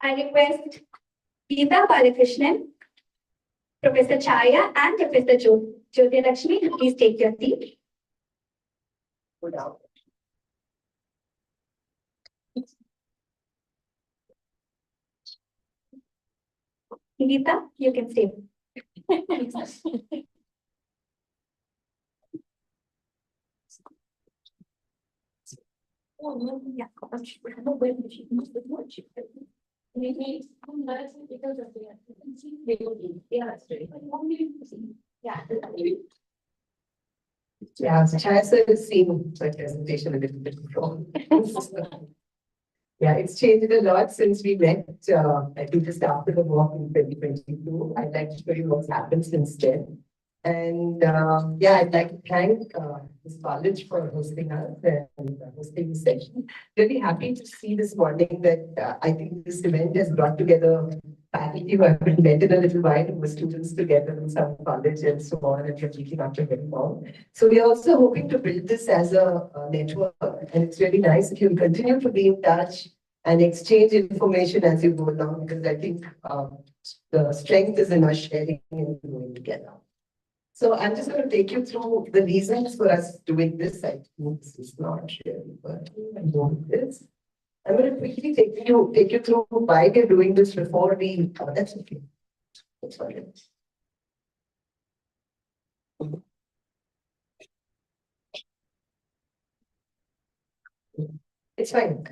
I request Geeta Balakrishnan, Professor Chaya, and Professor Jyoti Lakshmi to please take your seat. Good out. Geeta, you can stay. Yeah. Yeah, so Chaya sir has seen my presentation a little bit wrong. Yeah, it's changed a lot since we met, I think just after the walk in 2022. I'd like to show you what's happened since then. And yeah, I'd like to thank this college for hosting us and hosting the session. Really happy to see this morning that I think this event has brought together faculty who have been met in a little while, who were students together in some college and so on, and completely after very long. So we are also hoping to build this as a network, and it's really nice if you continue to be in touch and exchange information as you go along, because I think the strength is in us sharing and going together. So I'm just going to take you through the reasons for us doing this. I think this is not really working. I know it is. I'm going to quickly take you through why we're doing this before we. That's okay. That's fine. It's fine.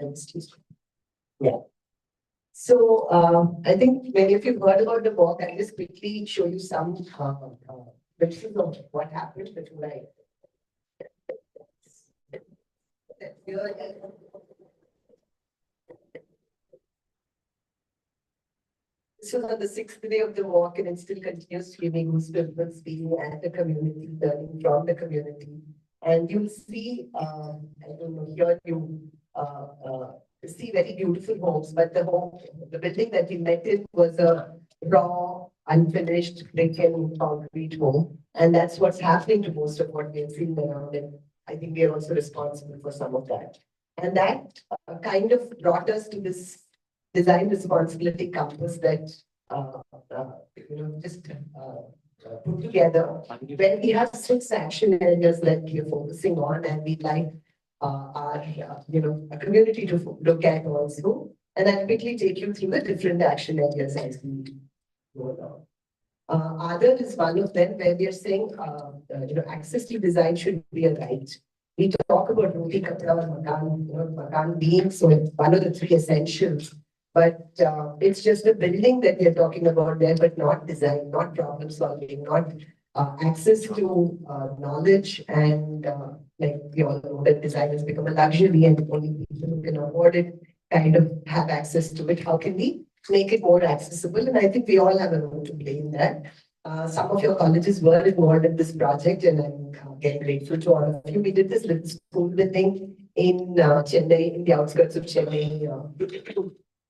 Yeah. So I think many of you have heard about the walk. I'll just quickly show you some pictures of what happened before I. This was on the 6th day of the walk, and it still continues to give me goosebumps being at the community, learning from the community. And you'll see, I don't know, here you see very beautiful homes, but the building that we met in was a raw, unfinished brick and concrete home. And that's what's happening to most of what we've seen around. And I think we are also responsible for some of that. And that kind of brought us to this design responsibility campus that just put together, where we have 6 action areas that we are focusing on, and we'd like our a community to look at also. And I'll quickly take you through the different action areas as we go along. Other is one of them, where we are saying access to design should be a right. We talk about roti kapda or makan, makan being so it's one of the 3 essentials. But it's just a building that we are talking about there, but not design, not problem solving, not access to knowledge. And like we all know that design has become a luxury, and only people who can afford it kind of have access to it. How can we make it more accessible? And I think we all have a role to play in that. Some of your colleges were involved in this project, and I'm again grateful to all of you. We did this little school building in Chennai, in the outskirts of Chennai.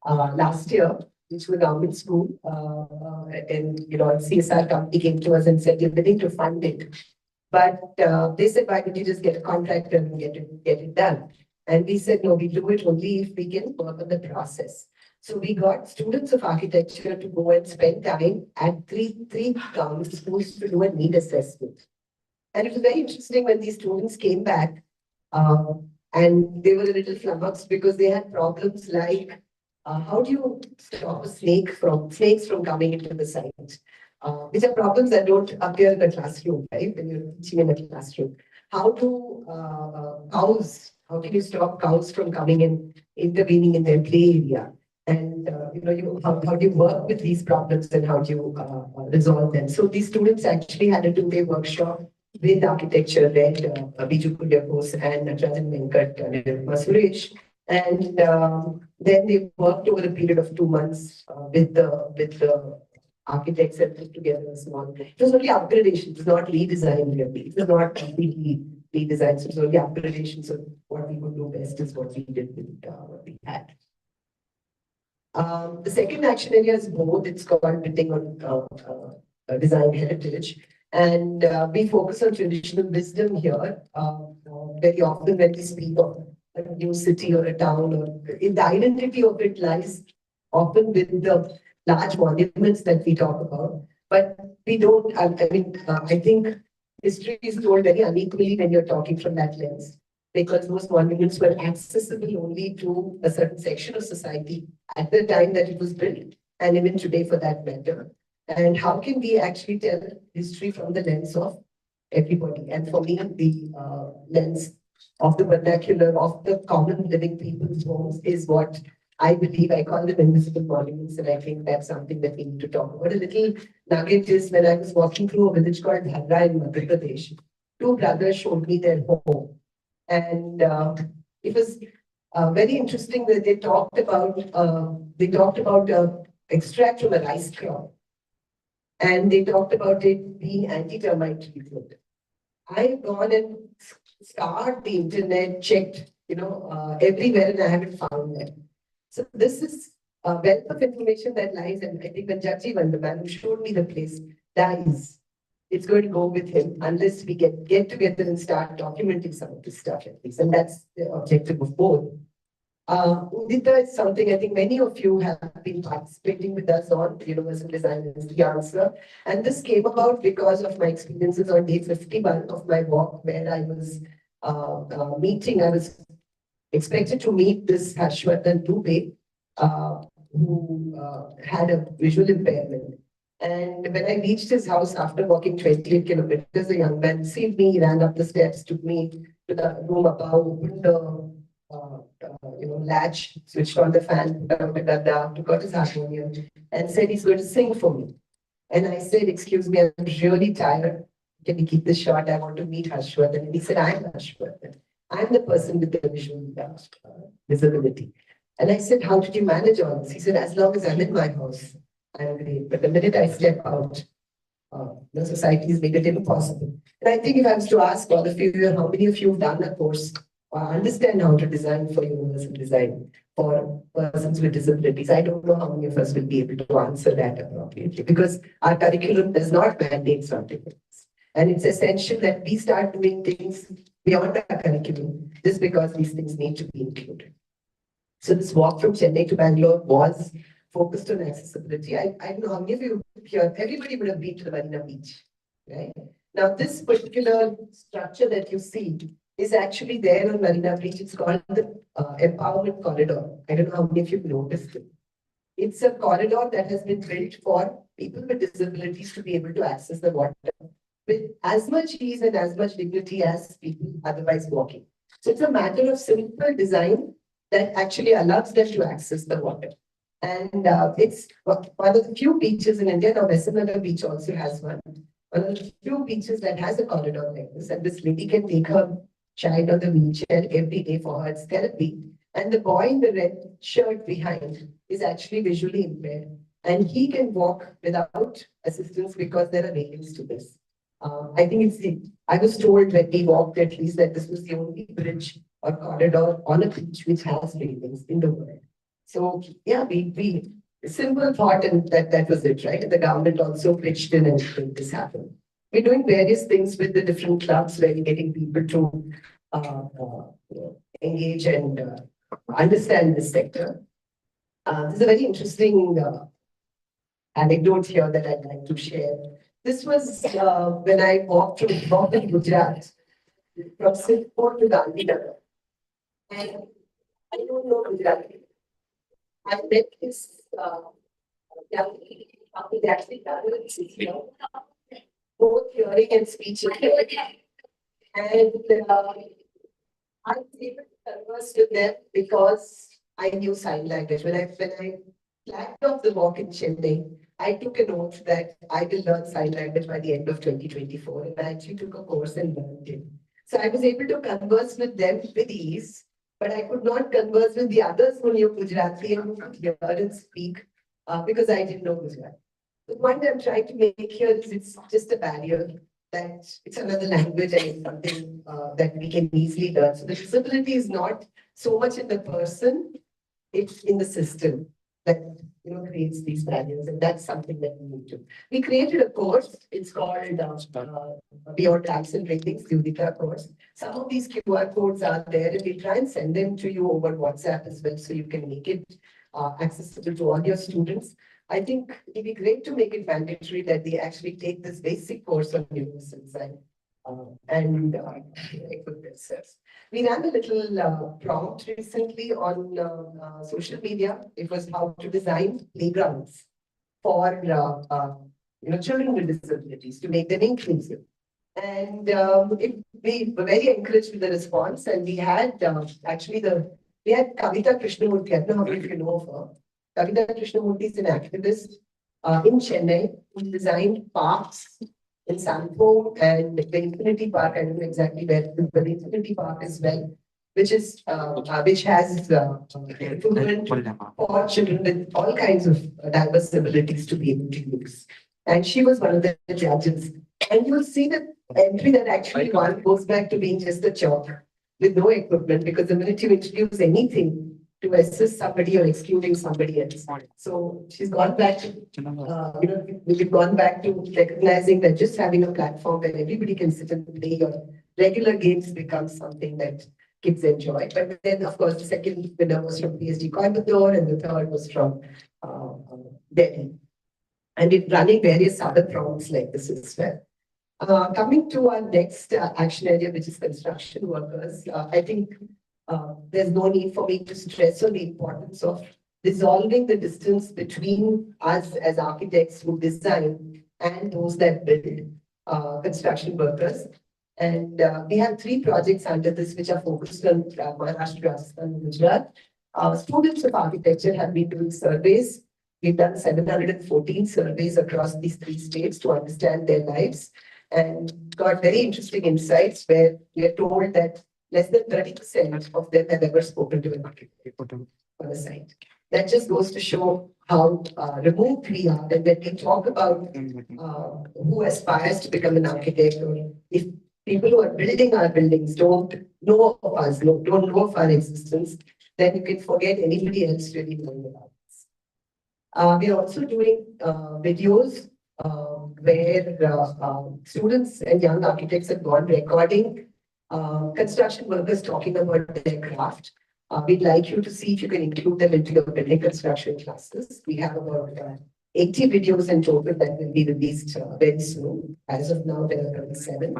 Last year, which was a government school, and a CSR company came to us and said, "You're willing to fund it," but they said, "Why don't you just get a contractor and get it done?" And we said, "No, we do it only if we can work on the process." So we got students of architecture to go and spend time at three government schools to do a need assessment, and it was very interesting when these students came back, and they were a little flummoxed because they had problems like. How do you stop snakes from coming into the site? Which are problems that don't appear in the classroom, right? When you're teaching in a classroom. How do cows? How can you stop cows from coming in, intervening in their play area? And how do you work with these problems, and how do you resolve them? So these students actually had a 2-day workshop with architecture led Biju Kulyakos and Natarajan Venkat and Suresh. And then they worked over a period of 2 months with the architects and put together a small. It was only upgradation. It was not redesign really. It was not completely redesign. So it was only upgradation. So what we could do best is what we did with what we had. The second action area is both. It's called building on design heritage. And we focus on traditional wisdom here. Very often when we speak of a new city or a town, or in the identity of it lies often with the large monuments that we talk about, but we don't, I think history is told very unequally when you're talking from that lens, because those monuments were accessible only to a certain section of society at the time that it was built, and even today for that matter. And how can we actually tell history from the lens of everybody? And for me, the lens of the vernacular of the common living people's homes is what I believe. I call them invisible monuments, and I think that's something that we need to talk about. A little nugget is when I was walking through a village called Dhadra in Madhya Pradesh, two brothers showed me their home, and it was very interesting that they talked about extract from a rice crop, and they talked about it being anti-termite treatment. I've gone and scoured the internet, checked, everywhere, and I haven't found that. So this is a wealth of information that lies, and I think when Jagji Vandaman, who showed me the place, dies, it's going to go with him unless we get together and start documenting some of this stuff at least. And that's the objective of both. Udita is something I think many of you have been participating with us on. Universal Design is the answer. And this came about because of my experiences on day 51 of my walk, where I was I was expected to meet this Harshvardhan Dubey, who had a visual impairment. And when I reached his house after walking 28 kilometers, a young man received me, ran up the steps, took me to the room above, opened the latch, switched on the fan, put out the gadda, took out his harmonium, and said he's going to sing for me. And I said, "Excuse me, I'm really tired. Can we keep this short? I want to meet Harshvardhan." And he said, "I'm Harshvardhan. I'm the person with the visual visibility." And I said, "How did you manage all this?" He said, "As long as I'm in my house, I'm great. But the minute I step out, the society has made it impossible." And I think if I was to ask all of you, how many of you have done a course or understand how to design for universal design for persons with disabilities, I don't know how many of us will be able to answer that appropriately, because our curriculum does not mandate something like this. And it's essential that we start doing things beyond our curriculum just because these things need to be included. So this walk from Chennai to Bangalore was focused on accessibility. I don't know how many of you here, everybody would have been to the Marina Beach, right? Now, this particular structure that you see is actually there on Marina Beach. It's called the Empowerment Corridor. I don't know how many of you have noticed it. It's a corridor that has been built for people with disabilities to be able to access the water with as much ease and as much dignity as people otherwise walking. So it's a matter of simple design that actually allows them to access the water. And it's one of the few beaches in India. Now, Besant Beach also has one. One of the few beaches that has a corridor like this. And this lady can take her child on the wheelchair every day for her therapy. And the boy in the red shirt behind is actually visually impaired. And he can walk without assistance because there are railings to this. I think I was told when we walked at least that this was the only bridge or corridor on a beach which has railings in the world. So yeah, we simple thought, and that was it, right? And the government also pitched in and made this happen. We're doing various things with the different clubs where we're getting people to engage and understand this sector. This is a very interesting anecdote here that I'd like to share. This was when I walked in Gujarat from Singapore to Gandhinagar. And I don't know Gujarati. I met this young lady, actually both hearing and speech impaired. And I was able to converse with them because I knew sign language. When I flagged off the walk in Chennai, I took an oath that I will learn sign language by the end of 2024. And I actually took a course and learned it. So I was able to converse with them with ease, but I could not converse with the others who knew Gujarati and who could hear and speak because I didn't know Gujarati. The point I'm trying to make here is it's just a barrier, that it's another language and it's something that we can easily learn. So the disability is not so much in the person, it's in the system that creates these barriers, and that's something that we need to. We created a course. It's called Beyond Tax and Ratings, the Udita course. Some of these QR codes are there, and we try and send them to you over WhatsApp as well, so you can make it accessible to all your students. I think it'd be great to make it mandatory that they actually take this basic course on universal design equip themselves. We ran a little prompt recently on social media. It was how to design playgrounds for children with disabilities to make them inclusive. And we were very encouraged with the response, and we had we had Kavita Krishnamurthy. I don't know if you know of her. Kavita Krishnamurthy is an activist in Chennai who designed parks in Sanpo and the Infinity Park. I don't know exactly where, but the Infinity Park as well, which has equipment for children with all kinds of diverse abilities to be able to use. And she was one of the judges. And you'll see that entry that actually one goes back to being just a chalk with no equipment, because the minute you introduce anything to assist somebody or excluding somebody else. So she's gone back to, we've gone back to recognizing that just having a platform where everybody can sit and play or regular games becomes something that kids enjoy. But then, of course, the second winner was from PSD Coimbatore and the third was from Delhi. And it's running various other prompts like this as well. Coming to our next action area, which is construction workers, I think there's no need for me to stress on the importance of dissolving the distance between us as architects who design and those that build construction workers. And we have 3 projects under this which are focused on Maharashtra, Rajasthan, and Gujarat. Students of architecture have been doing surveys. We've done 714 surveys across these 3 states to understand their lives, and got very interesting insights where we are told that less than 30% of them have ever spoken to an architect on a site. That just goes to show how removed we are. And when we talk about who aspires to become an architect, or if people who are building our buildings don't know of us, don't know of our existence, then you can forget anybody else really knowing about us. We are also doing videos where students and young architects have gone recording construction workers talking about their craft. We'd like you to see if you can include them into your building construction classes. We have about 80 videos in total that will be released very soon. As of now, there are 37,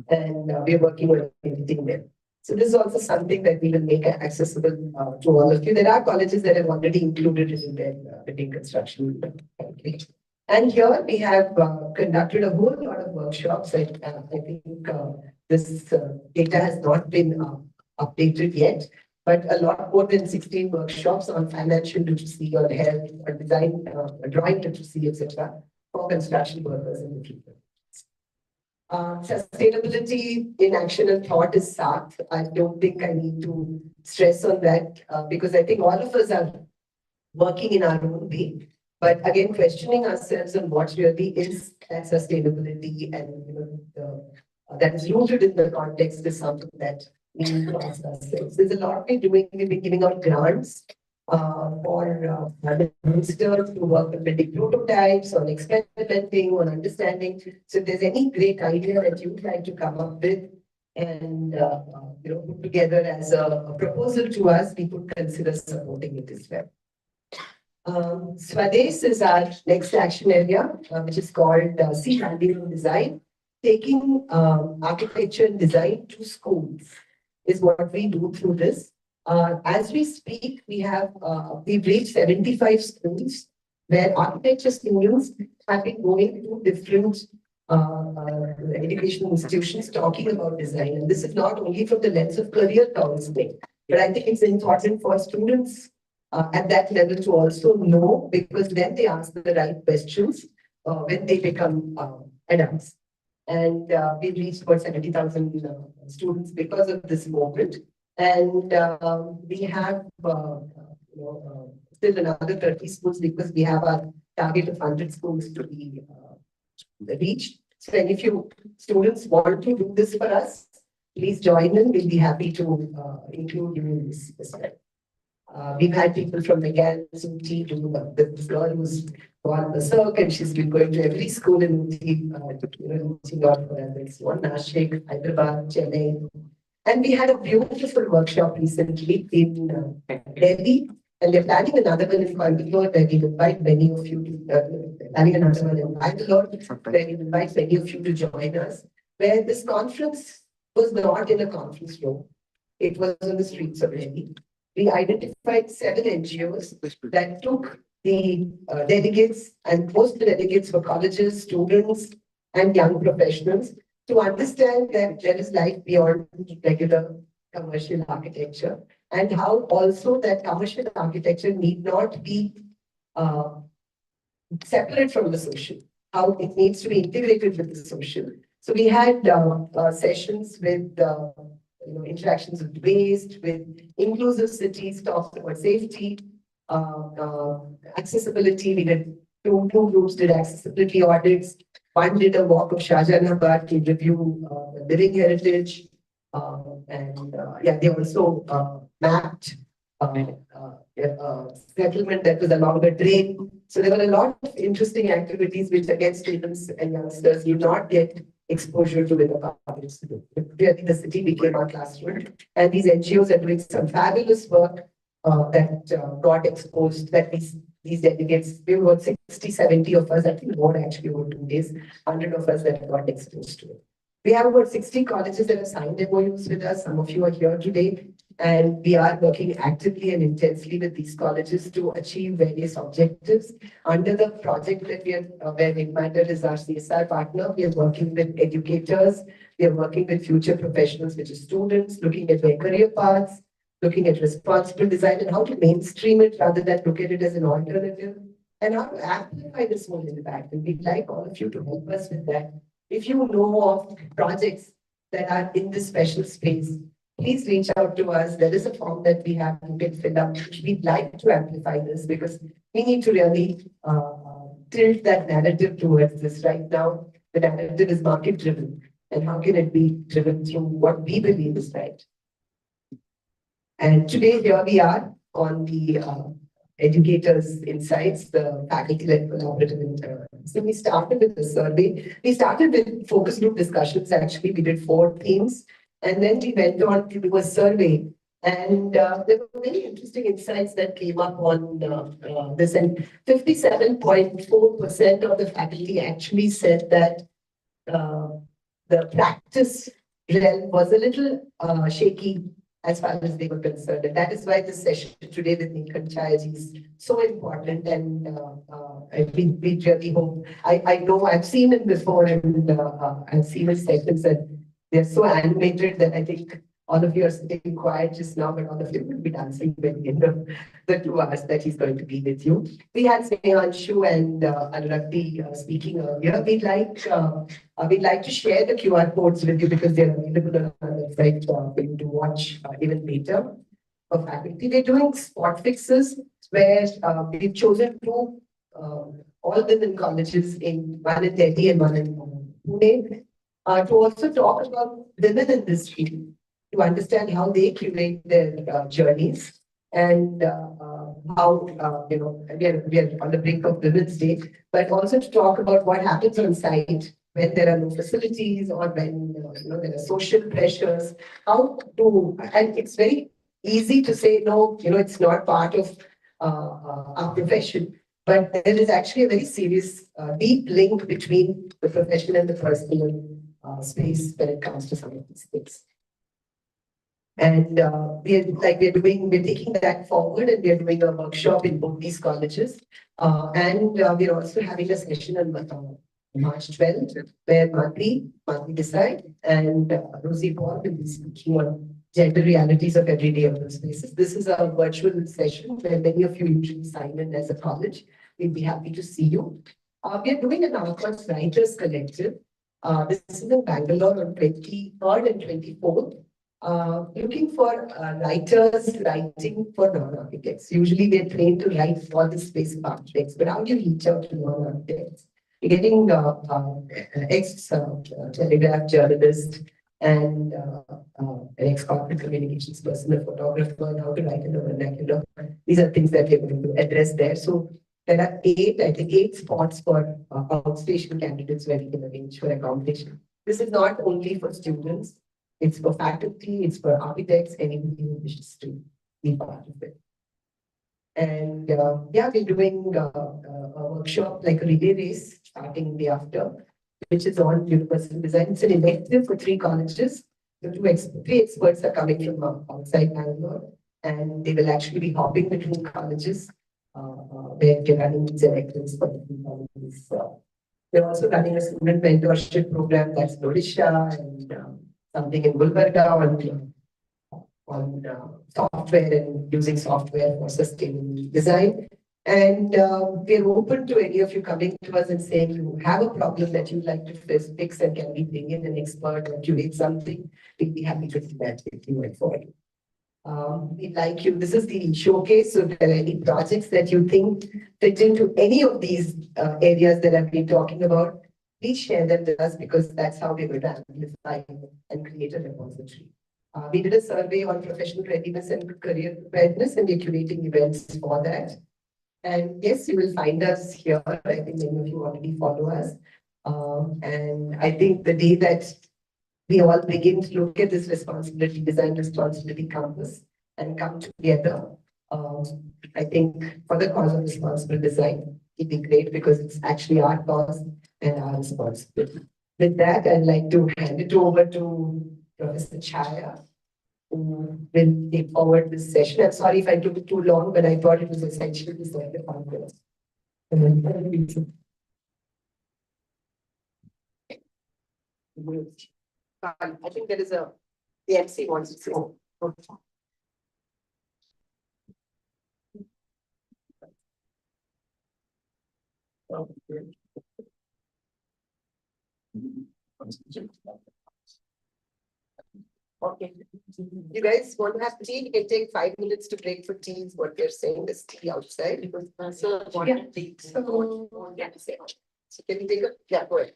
and we're working on editing them. So this is also something that we will make accessible to all of you. There are colleges that have already included it in their building construction curriculum. And here we have conducted a whole lot of workshops. I think this data has not been updated yet, but a lot more than 16 workshops on financial literacy, on health, on design, drawing literacy, etc., for construction workers in the future. Sustainability in action and thought is SAATH. I don't think I need to stress on that because I think all of us are working in our own way. But again, questioning ourselves on what really is that sustainability, and that is rooted in the context is something that we need to ask ourselves. There's a lot we're doing. We've been giving out grants for ministers to work on building prototypes, on experimenting, on understanding. So if there's any great idea that you'd like to come up with and put together as a proposal to us, we could consider supporting it as well. Swades is our next action area, which is called See Value in Design. Taking architecture and design to schools is what we do through this. As we speak, we've reached 75 schools where architecture students have been going to different educational institutions talking about design. And this is not only from the lens of career counseling, but I think it's important for students at that level to also know, because then they ask the right questions when they become adults. And we've reached about 70,000 students because of this movement. And we have still another 30 schools because we have a target of 100 schools to be reached. So if you students want to do this for us, please join in. We'll be happy to include you in this as well. We've had people from the Uti to this girl who's gone berserk, and she's been going to every school in Uti, it's one Nashik, Hyderabad, Chennai. And we had a beautiful workshop recently in Delhi, And we're planning another one in Coimbatore where we invite many of you to, planning another one in Bangalore where we invite many of you to join us, where this conference was not in a conference room. It was on the streets of Delhi. We identified 7 NGOs that took the delegates, and most of the delegates were colleges, students, and young professionals to understand that there is life beyond regular commercial architecture, and how also that commercial architecture need not be uh, separate from the social, how it needs to be integrated with the social. So we had sessions with interactions with waste, with inclusive cities, talks about safety, accessibility. We did two groups did accessibility audits. One did a walk of Shahjahanabad to review living heritage. Yeah, they also mapped settlement that was along the drain. So there were a lot of interesting activities which again students and youngsters do not get exposure to in the public school. Really, the city became our classroom, and these NGOs are doing some fabulous work that got exposed. That these delegates, we were 60, 70 of us, I think more actually over 2 days, 100 of us that got exposed to it. We have about 60 colleges that have signed MOUs with us. Some of you are here today. And we are working actively and intensely with these colleges to achieve various objectives. Under the project that we are, where Wingmatter is our CSR partner, we are working with educators, we are working with future professionals, which is students, looking at their career paths, looking at responsible design and how to mainstream it rather than look at it as an alternative, and how to amplify this whole impact. And we'd like all of you to help us with that. If you know of projects that are in this special space, please reach out to us. There is a form that we have you can fill up. We'd like to amplify this because we need to really tilt that narrative towards this. Right now, the narrative is market driven. And how can it be driven through what we believe is right? And today, here we are on the educators' insights, the faculty-led collaborative. So we started with the survey. We started with focus group discussions. Actually, we did 4 themes. And then we went on to do a survey. And there were many interesting insights that came up on this. And 57.4% of the faculty actually said that the practice realm was a little shaky as far as they were concerned. And that is why this session today with Neelkanth Chaya is so important. And we really hope, I know I've seen it before and I've seen his sessions and they're so animated that I think all of you are sitting quiet just now, but all of you will be dancing by the end of the 2 hours that he's going to be with you. We had Snehanshu and Anuragti speaking earlier. We'd like to share the QR codes with you because they're available on our website for you to watch even later. For faculty, we're doing spot fixes where we've chosen 2 all women colleges in one in Delhi and one in Pune. To also talk about women in this field, to understand how they curate their journeys and how, we are on the brink of Women's Day, but also to talk about what happens on site when there are no facilities or when there are social pressures, how to, and it's very easy to say, no, it's not part of our profession. But there is actually a very serious, deep link between the profession and the personal space when it comes to some of these things. And we're taking that forward, and we're doing a workshop in both these colleges. And we're also having a session on March 12th, where Madhuri Desai and Rosie Paul will be speaking on gender realities of everyday urban spaces. This is a virtual session where many of you usually sign in as a college. We'd be happy to see you. We are doing an Arcos Writers Collective. This is in Bangalore on 23rd and 24th. Looking for writers writing for non-architects. Usually they're trained to write for the space of architects, but how do you reach out to non-architects? You're getting ex-telegraph journalist and an ex-corporate communications person, a photographer, and how to write in the vernacular. These are things that we're going to address there. So there are 8 spots for outstation candidates where we can arrange for accommodation. This is not only for students, it's for faculty, it's for architects, anybody who wishes to be part of it. And yeah, we're doing a workshop like a relay race starting the after, which is on universal design. It's an elective for three colleges. The three experts are coming from outside Bangalore, and they will actually be hopping between colleges where we're running these electives for the three colleges. We're also running a student mentorship program that's in Odisha and something in Gulbarga on software and using software for sustainable design. And we're open to any of you coming to us and saying you have a problem that you'd like to fix and can we bring in an expert or curate something. We'd be happy to do that with you and for you. We'd like you, this is the showcase. So if there are any projects that you think fit into any of these areas that I've been talking about, please share them with us because that's how we're going to amplify and create a repository. We did a survey on professional readiness and career preparedness, and we're curating events for that. And yes, you will find us here. I think many of you already follow us. And I think the day that we all begin to look at this responsibility, design responsibility compass, and come together, I think for the cause of responsible design, it'd be great because it's actually our cause and our responsibility. With that, I'd like to hand it over to Professor Chaya, who will take forward this session. I'm sorry if I took it too long, but I thought it was essential to set the conference. I think there is the MC wants to say. Okay. You guys want to have tea? You can take 5 minutes to break for tea, is what they're saying. There's tea outside. So, Yeah. So can you take a, yeah, go ahead.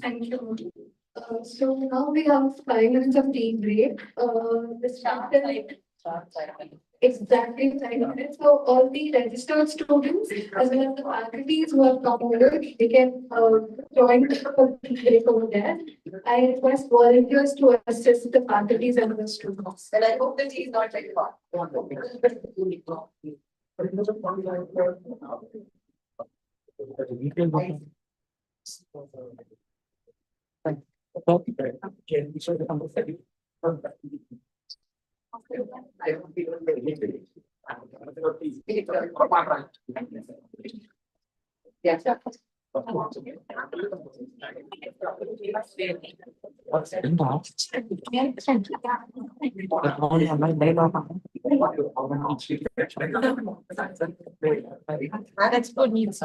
Thank you. So now we have 5 minutes of tea break. The start exactly 5 minutes. So all the registered students as well as the faculties who have come over, they can join the tea break over there. I request volunteers to assist the faculties and the students. And I hope the tea is not very hot. Yeah. That's good news.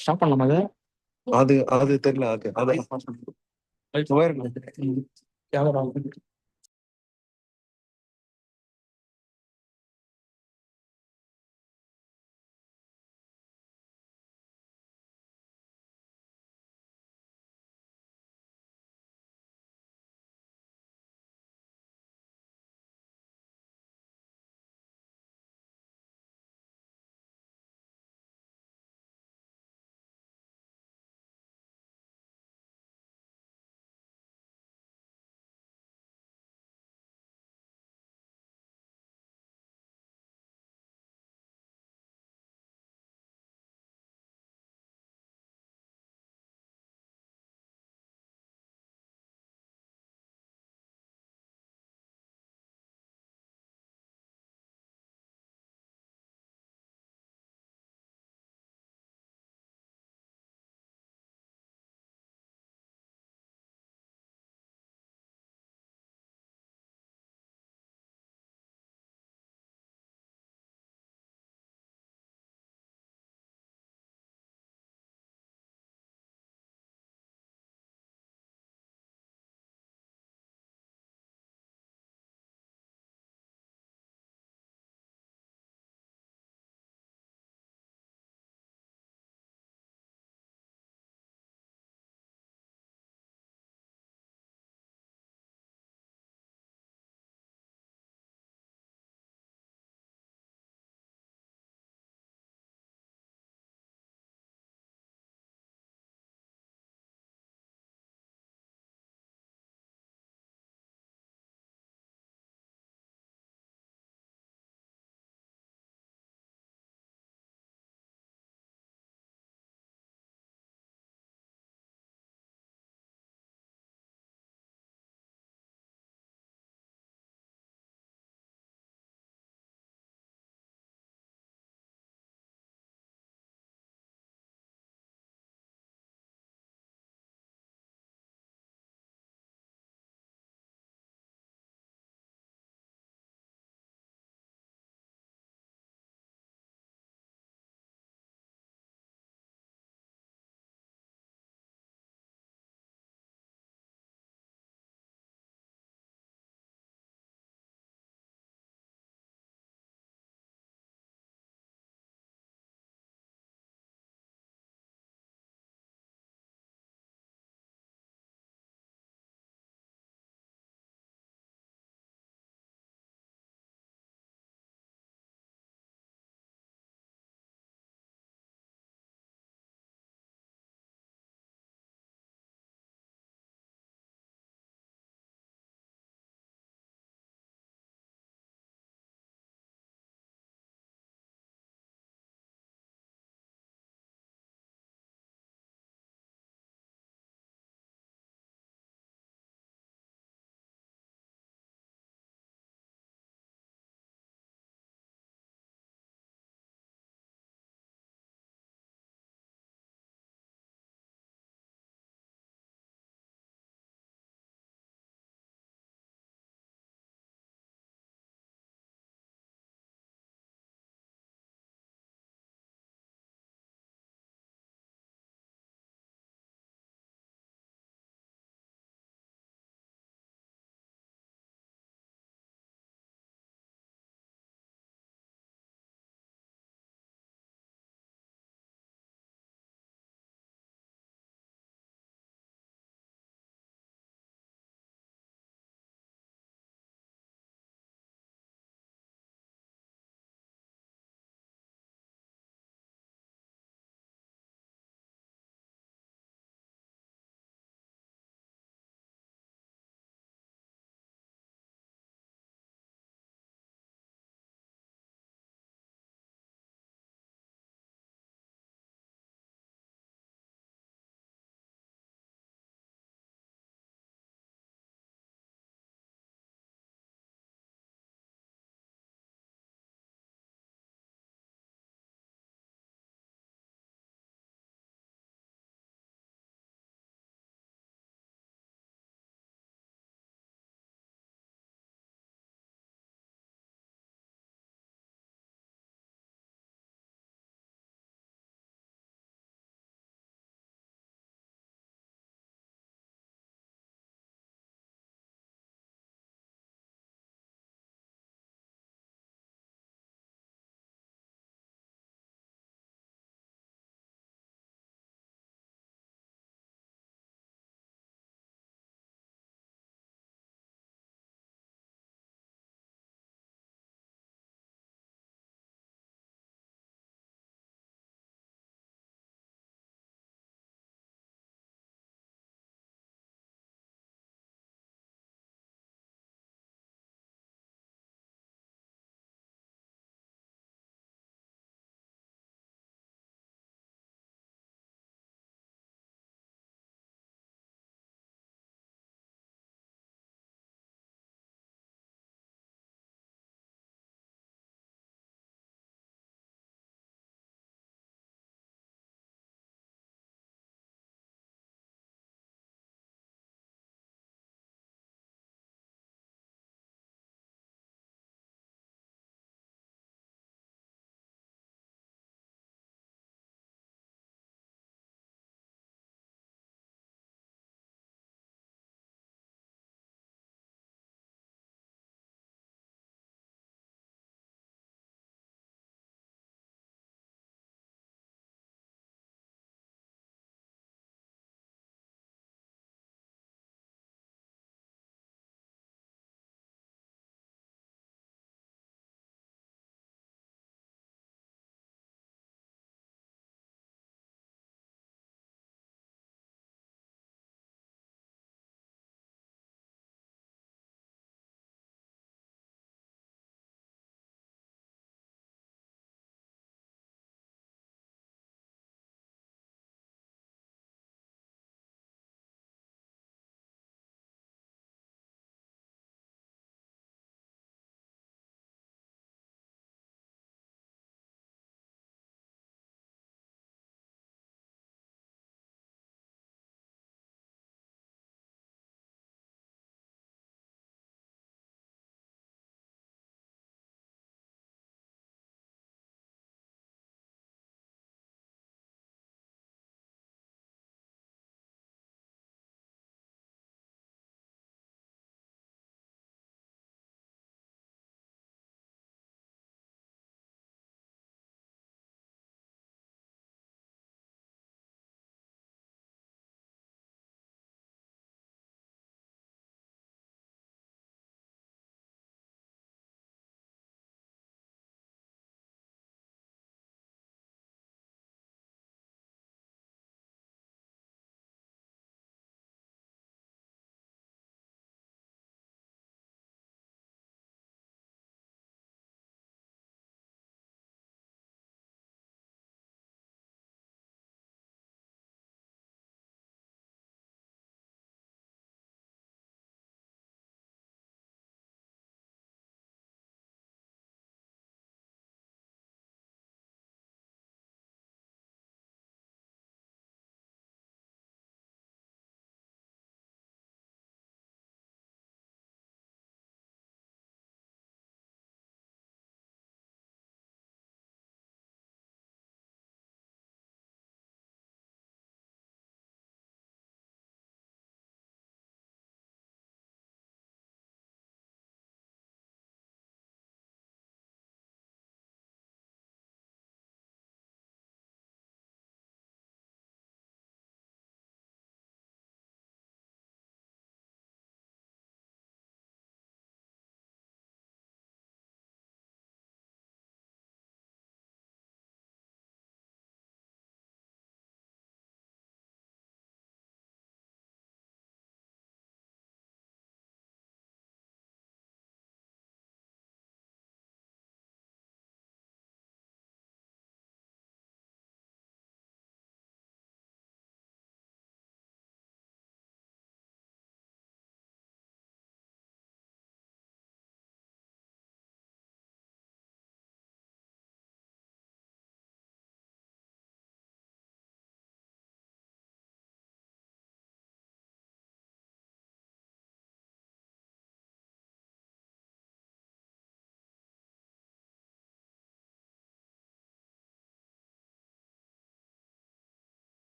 Stop பண்ணலாமா அது அது தெரியல அது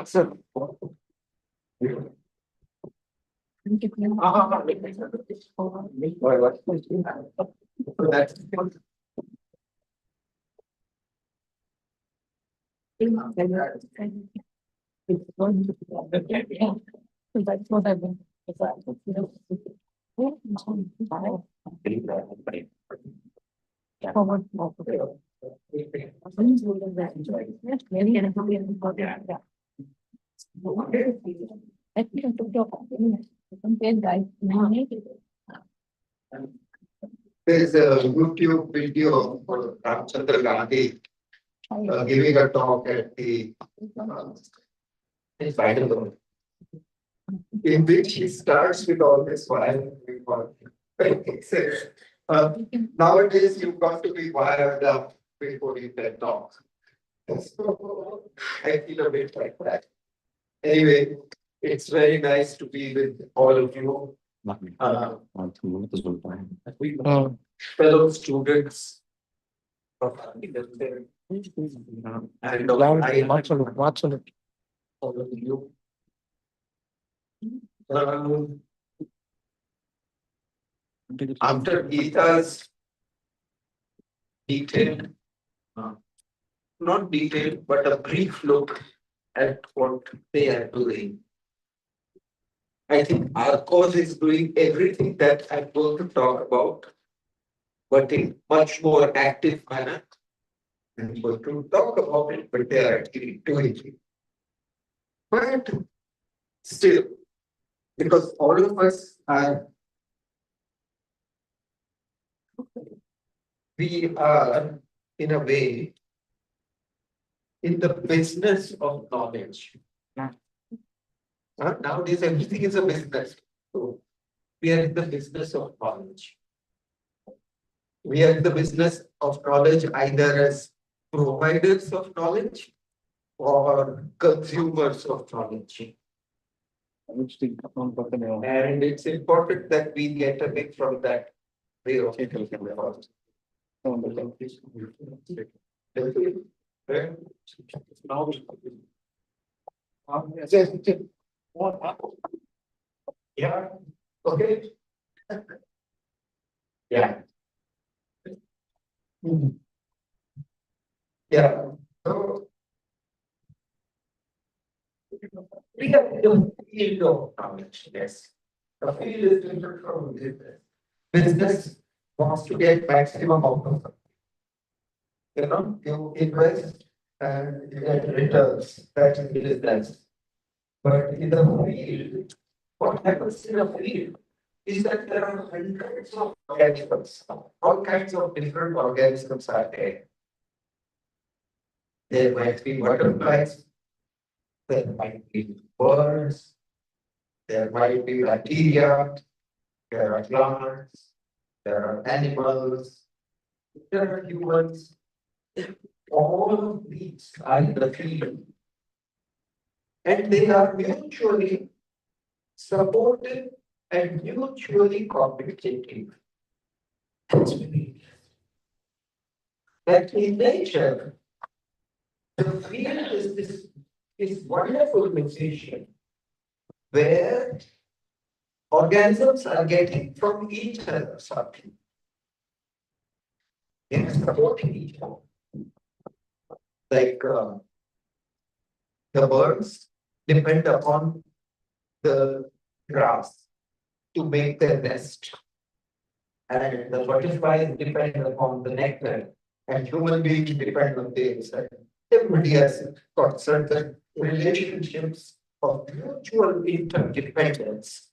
Sir. That's what I've been. I think I took your guys. There's a YouTube video for Ramchandra Gandhi giving a talk at the Biden, in which he starts with all this wiring. He says, nowadays you've got to be wired up before you can talk. So I feel a bit like that. Anyway, it's very nice to be with all of you. Fellow students. And all of you. After Gita's detailed, not detailed, but a brief look at what they are doing. I think our cause is doing everything that I'm going to talk about, but in much more active manner. I'm going to talk about it, but they are actually doing it. But still, because all of us are, we are in a way in the business of knowledge. Nowadays, everything is a business. So we are in the business of knowledge. We are in the business of knowledge either as providers of knowledge or consumers of knowledge. And it's important that we get away from that way of yeah, okay. Yeah. Yeah. So we have the field of knowledge, yes. The field is different from business. Business wants to get maximum out of it. You invest and you get returns. That is business. But in the field, what happens in the field is that there are hundreds of organisms. All kinds of different organisms are there. There might be butterflies, there might be birds, there might be bacteria, there are plants, there are animals, there are humans. All of these are in the field. And they are mutually supportive and mutually competitive. That's very that in nature, the field is this wonderful musician where organisms are getting from each other something. They are supporting each other. Like the birds depend upon the grass to make their nest. And the butterflies depend upon the nectar. And human beings depend on the insect. Everybody has got certain relationships of mutual interdependence,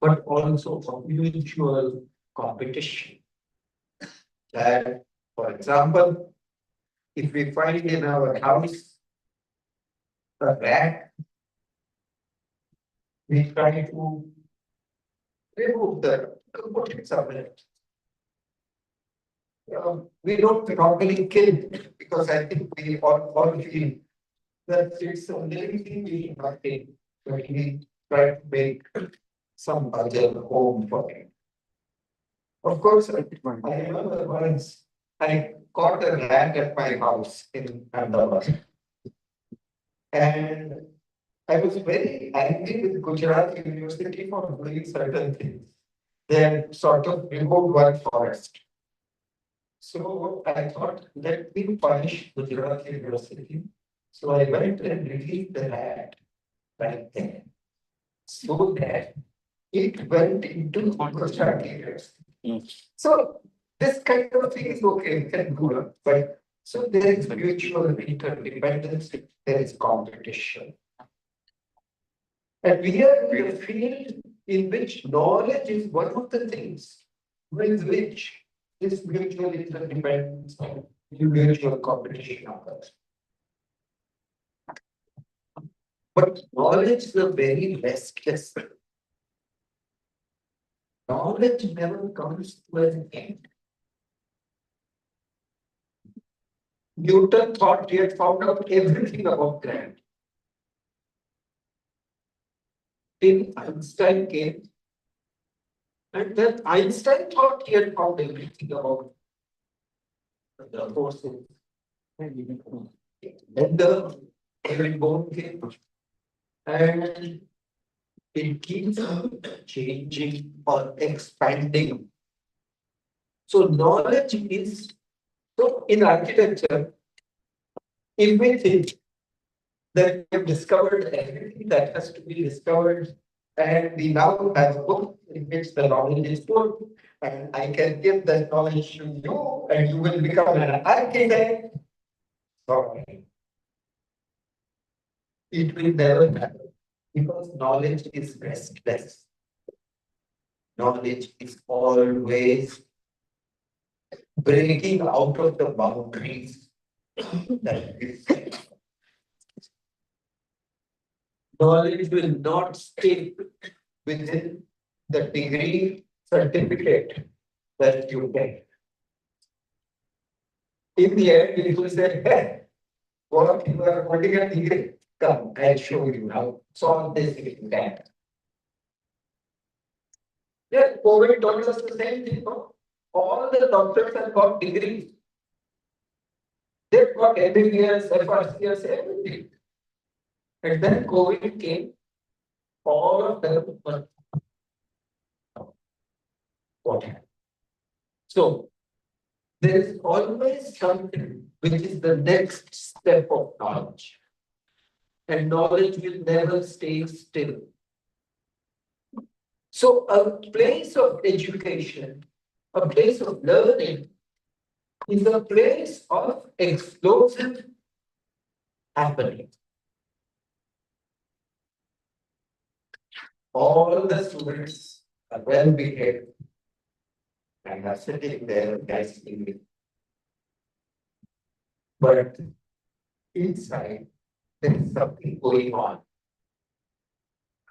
but also of mutual competition. And for example, if we find in our house a rat, we try to remove the put it somewhere. We don't probably kill it because I think we all feel that it's a living thing we should not take, but we try to make some other home for it. Of course, I remember once I caught a rat at my house in Ahmedabad. And I was very angry with Gujarat University for doing certain things. They had sort of removed one forest. So I thought, let me punish Gujarat University. So I went and released the rat right there. So that it went into Gujarat University. So this kind of thing is okay, we can do it, but so there is mutual interdependence, there is competition. And we are in a field in which knowledge is one of the things with which this mutual interdependence and mutual competition occurs. But knowledge is a very restless thing. Knowledge never comes to an end. Newton thought he had found out everything about gravity. Till Einstein came, and then Einstein thought he had found everything about the forces. Then the Herringbone came, and it keeps changing or expanding. So knowledge is so in architecture, if we think that we have discovered everything that has to be discovered, and we now have a book in which the knowledge is put, and I can give that knowledge to you, and you will become an architect. Sorry. It will never happen because knowledge is restless. Knowledge is always breaking out of the boundaries that we set. Knowledge will not stay within the degree certificate that you get. In the end, it will say, hey, what you are holding a degree? Come, I'll show you how. Solve this with that. Yeah, COVID told us the same thing. No? All the doctors have got degrees. They've got MBBS, FRCS, everything. And then COVID came, all of them were what happened. So there is always something which is the next step of knowledge. And knowledge will never stay still. So a place of education, a place of learning, is a place of explosive happening. All the students are well behaved and are sitting there nicely. But inside, there is something going on.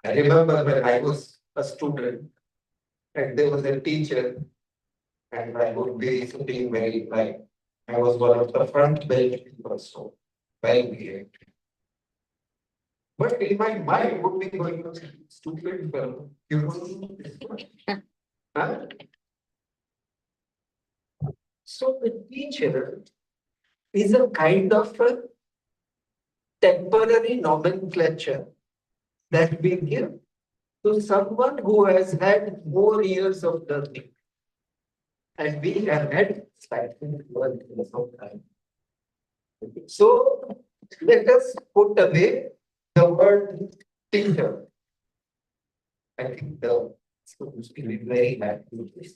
I remember when I was a student and there was a teacher, and I would be sitting very like I was one of the front bench people, so well behaved. But in my mind would be going, stupid fellow, you know. Huh? So the teacher is a kind of a temporary nomenclature that we give to someone who has had more years of learning. And we have had slightly more years of time. So let us put away the word teacher. I think the students will be very happy with this.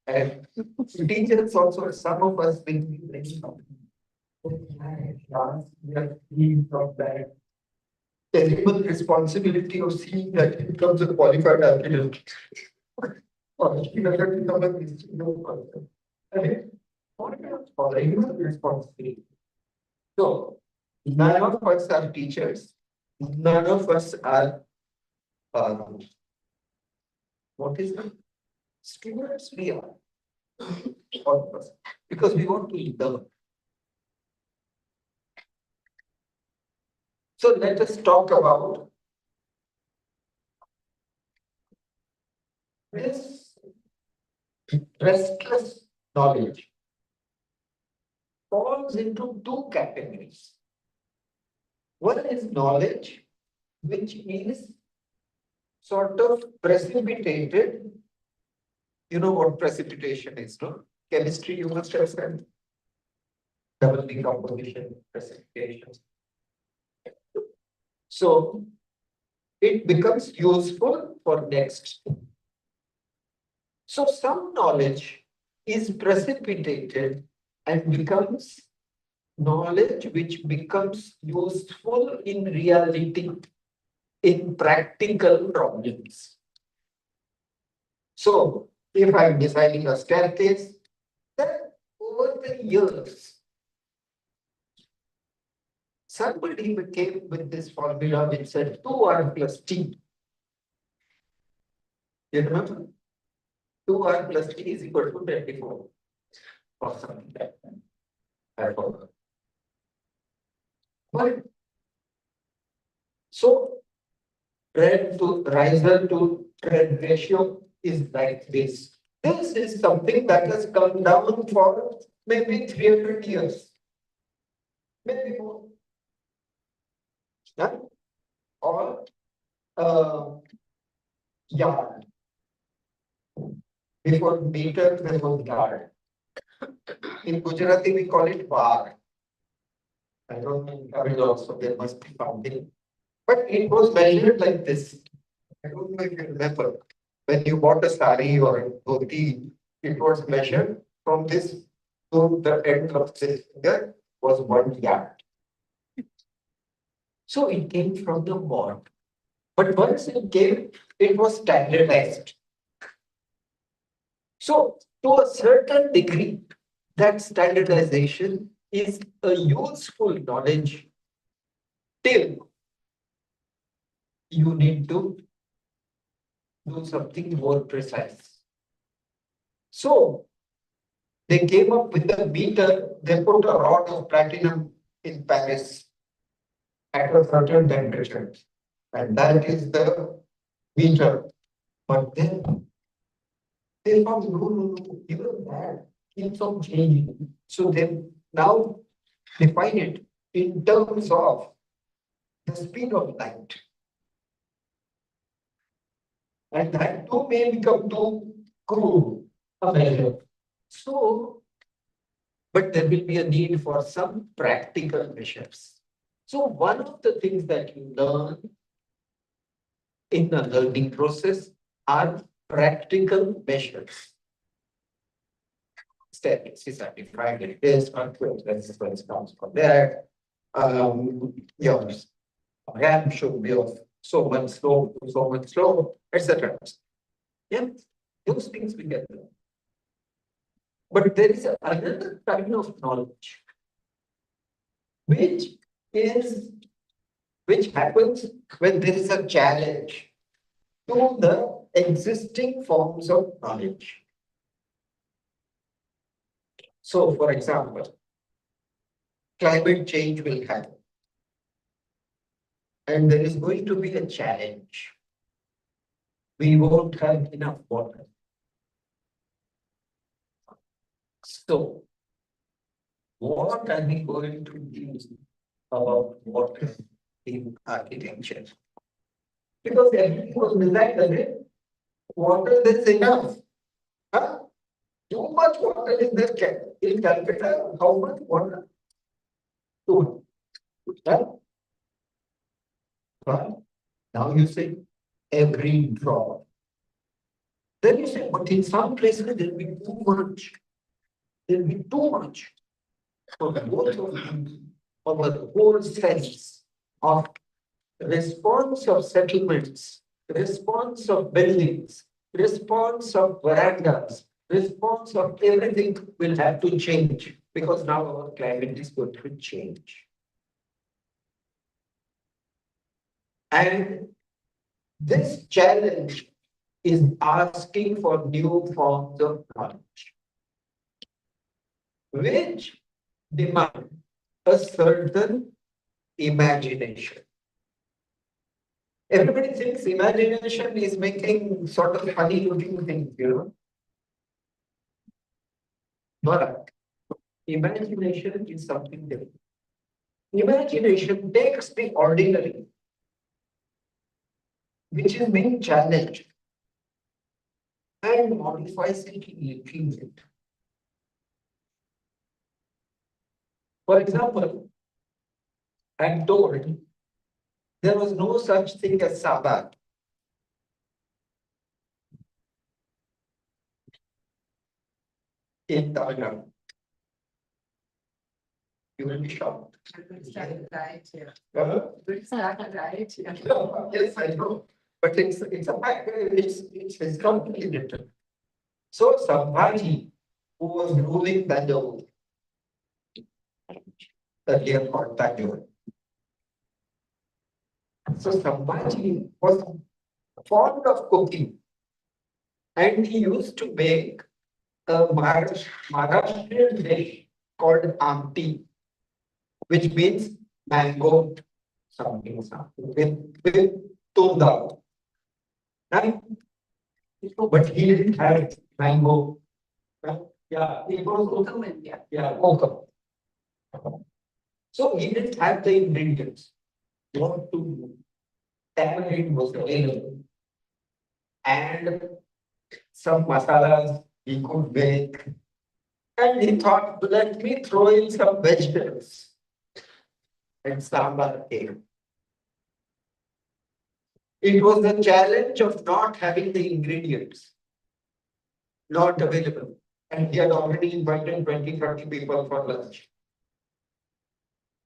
And teachers also, some of us will be very from that terrible responsibility of seeing that it becomes a qualified architect. Or he doesn't become a person. What kind of following responsibility? So, none of us are teachers. None of us are, what is it? Students, we are. All of us. Because we want to learn. So let us talk about this restless knowledge falls into two categories. One is knowledge, which is sort of precipitated. You know what precipitation is, no? Chemistry, you must have said. Double decomposition, precipitation. So it becomes useful for next. So some knowledge is precipitated and becomes knowledge which becomes useful in reality, in practical problems. So if I'm designing a staircase, then over the years, somebody came with this formula which said 2R plus T. You remember? 2R plus T is equal to 24 or something like that. I forgot. But so trend to riser to trend ratio is like this. This is something that has come down for maybe 300 years, maybe more. Yeah? Or yard. Before meter, there was yard. In Gujarati, we call it bar. I don't know in Tamil also there must be something. But it was measured like this. I don't know if you remember. When you bought a sari or a dhoti, it was measured from this to the end of this finger was 1 yard. So it came from the board. But once it came, it was standardized. So to a certain degree, that standardization is a useful knowledge till you need to do something more precise. So they came up with a meter, they put a rod of platinum in Paris at a certain temperature. And that is the meter. But then they found no, even that keeps on changing. So they now define it in terms of the speed of light. And that too may become too crude a measure. So, but there will be a need for some practical measures. So one of the things that you learn in the learning process are practical measures. Statistics are defined like this, resistance comes from there. Your RAM should be of so much slow to so much slow, etc. Yeah, those things we get. But there is another kind of knowledge, which is which happens when there is a challenge to the existing forms of knowledge. So, for example, climate change will happen. And there is going to be a challenge. We won't have enough water. So, what are we going to use about water in architecture? Because everything was designed as it, water is enough. Huh? Too much water is there in Calcutta. How much water? Too much. Huh? Right? Now you say every drop. Then you say, but in some places there will be too much. There will be too much. For both of them, our whole sense of response of settlements, response of buildings, response of verandas, response of everything will have to change because now our climate is going to change. And this challenge is asking for new forms of knowledge, which demand a certain imagination. Everybody thinks imagination is making sort of funny looking things, But imagination is something different. Imagination takes the ordinary, which is being challenged, and modifies it a little bit. For example, I'm told there was no such thing as Sabbath. In Tamil Nadu. You will be shocked. Uh-huh. Yes, I know. But it's a fact, it's historically written. So Sambhaji, who was ruling Tanjore, earlier called Tanjore. So Sambhaji was fond of cooking, and he used to make a Maharashtrian dish called amti, which means mango something with tunda. Right? But he didn't have mango. Right? Yeah, it was Okam in India. Yeah, Okam. So he didn't have the ingredients. What to do? Tamarind was available. And some masalas he could make. And he thought, let me throw in some vegetables. And sambar came. It was the challenge of not having the ingredients, not available. And he had already invited 20, 30 people for lunch.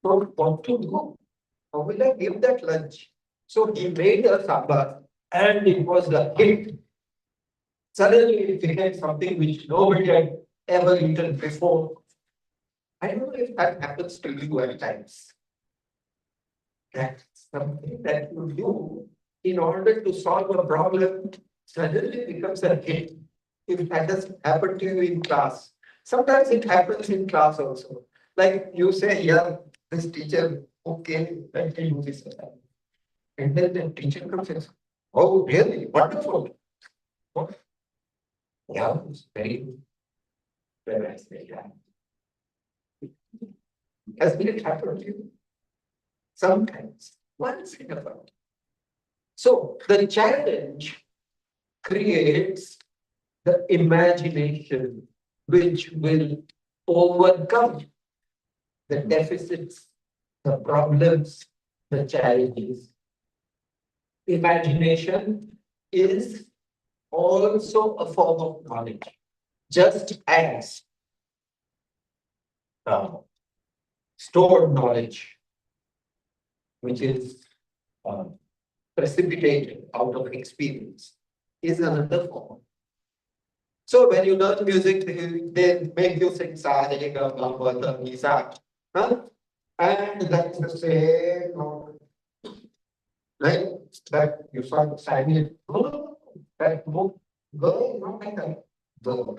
So what to do? How will I give that lunch? So he made a sambar and it was a hit. Suddenly it became something which nobody had ever eaten before. I don't know if that happens to you at times. That's something that you do in order to solve a problem suddenly becomes a hit. If that doesn't happen to you in class, sometimes it happens in class also. Like you say, yeah, this teacher, okay, let me do this. And then the teacher comes and says, oh, really? Wonderful. What? Yeah, it's very nice. Yeah. Has it happened to you? Sometimes, once in a while. So the challenge creates the imagination which will overcome the deficits, the problems, the challenges. Imagination is also a form of knowledge, just as uh, stored knowledge, which is uh, precipitated out of experience, is another form. So when you learn music, they make you sing sa re ga ma pa da ni sa, huh? And that's the same note, right? That you start singing it, that book, go, not like that. Go.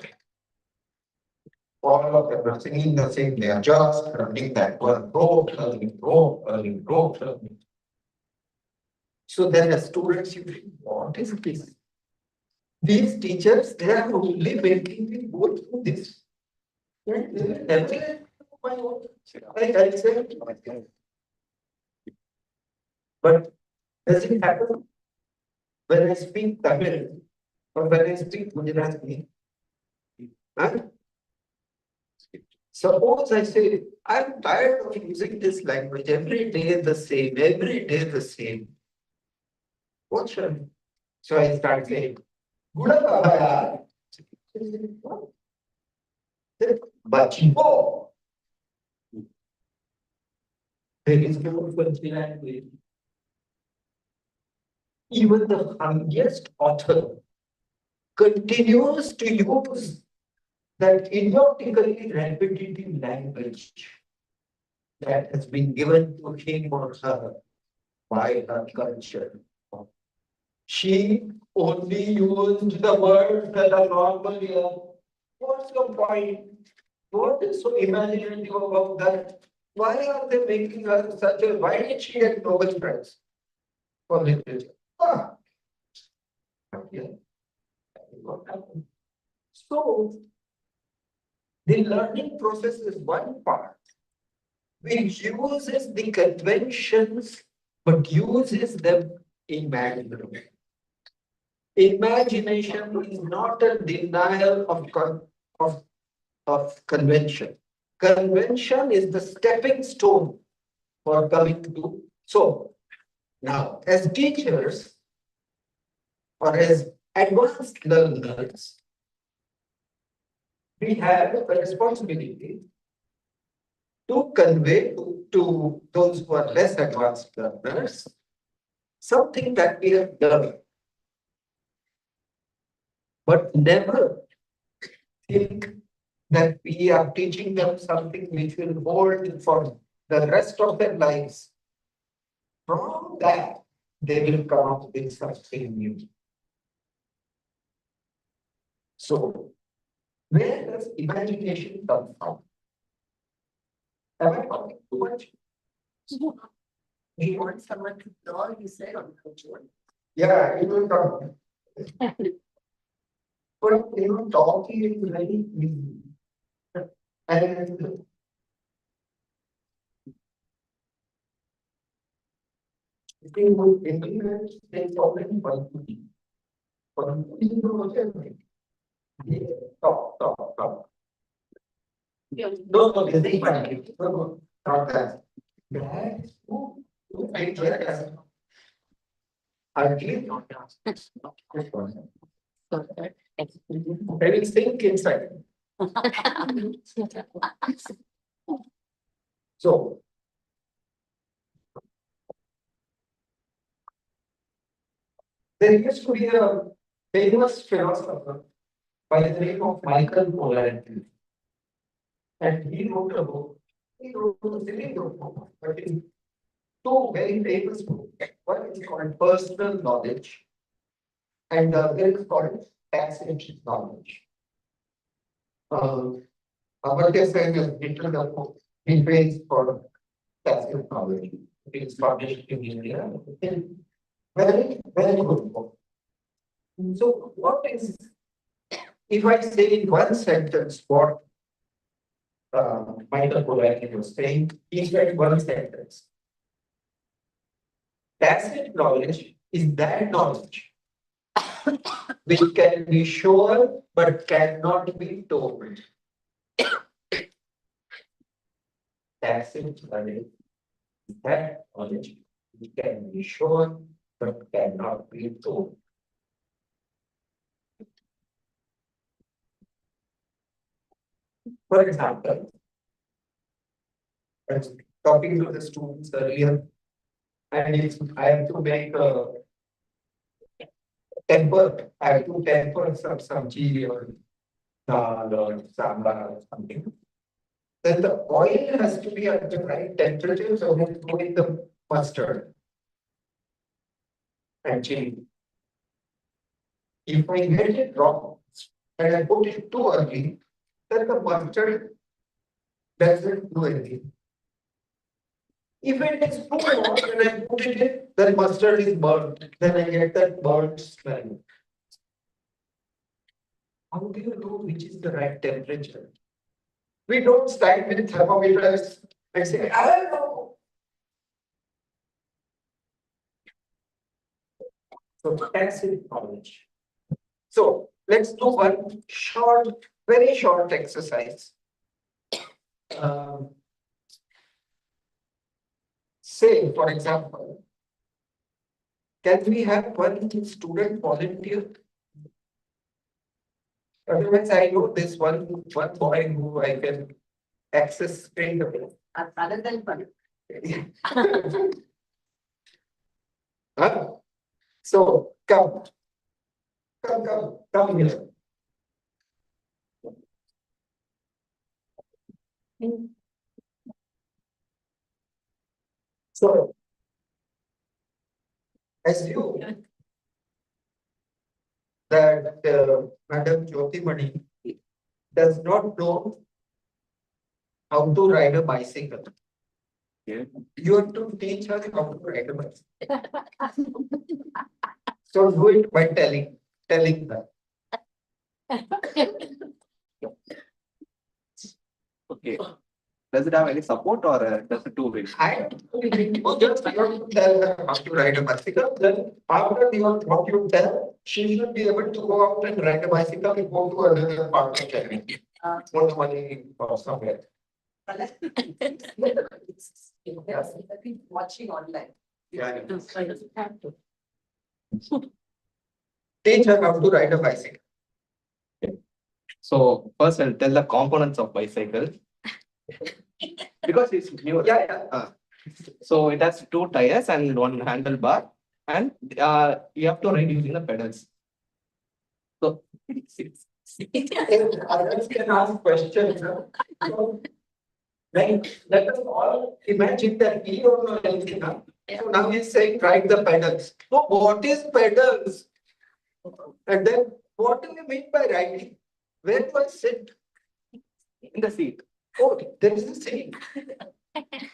All of them are singing the same. They are just running that one rope, learning rope, learning. So then as students, you think, what is this? These teachers, they are only making me go through this. Never my own. Like I said, but does it happen when I speak Tamil or when I speak Gujarati? Huh? Suppose I say, I'm tired of using this language every day the same, every day the same. What should I? So I start saying, Gudabaya. Bachibo. There is no fancy language. Even the youngest author continues to use that idiotically repetitive language that has been given to him or her by her culture. She only used the words that are normally. What's the point? What is so imaginative about that? Why are they making her such a? Why did she get Nobel Prize for literature? Ah, yeah. That is what happened. So The learning process is one part which uses the conventions but uses them imaginarily. Imagination is not a denial of convention. Convention is the stepping stone for coming to. So now, as teachers or as advanced learners, we have a responsibility to convey to those who are less advanced learners something that we have done, but never think that we are teaching them something which will hold for the rest of their lives. From that, they will come up with something new. So, where does imagination come from? Am I talking too much? We want someone to draw, you said, on culture. Yeah, it will come. But talking is very easy. And if you would implement, there's already one to be. One to be. Talk. No, this is fine. No, not that. That, I guess. I feel not that. I will think inside. So. There used to be a famous philosopher by the name of Michael Pollan. And he wrote a book. He wrote a silly book, but in two very famous books. One is called Personal Knowledge, and the other is called Tacit Knowledge. Amartya Sen has written the book in ways for Tacit Knowledge. It is published in India. Very, very good book. So, what is, if I say in one sentence what Michael Pollan was saying, he said one sentence. Tacit knowledge is that knowledge which can be shown but cannot be told. Tacit knowledge is that knowledge which can be shown but cannot be told. For example, I was talking to the students earlier, and if I have to make a temper, I have to temper some sabji or dal or sambar or something. Then the oil has to be at the right temperature, so we throw in the mustard and chili. If I get it wrong and I put it too early, then the mustard doesn't do anything. If it is too hot and I put it in, then mustard is burnt. Then I get that burnt smell. How do you know which is the right temperature? We don't stand with thermometers and say, I don't know. So tacit knowledge. So let's do one short, very short exercise. Say, for example, can we have one student volunteer? Otherwise, I know this one boy who I can access straight away. Other than fun. Huh? So come here. So assume that Madam Jyotimani does not know how to ride a bicycle. Yeah. You have to teach her how to ride a bicycle. So do it by telling her. Okay. Does it have any support or does it do it? I don't just you have to tell her how to ride a bicycle, then after what you tell, she should be able to go out and ride a bicycle and go to another part of Chennai. One money or somewhere. Yes, watching online. Yeah. Teach her how to ride a bicycle. So first I'll tell the components of bicycle. Because it's new. Yeah. So it has two tires and one handlebar, and you have to ride using the pedals. So If others can ask questions. So, like, let us all imagine that we don't know anything. Huh? So now he's saying ride the pedals. So what is pedals? And then what do you mean by riding? Where do I sit? in the seat. Oh, there is a seat.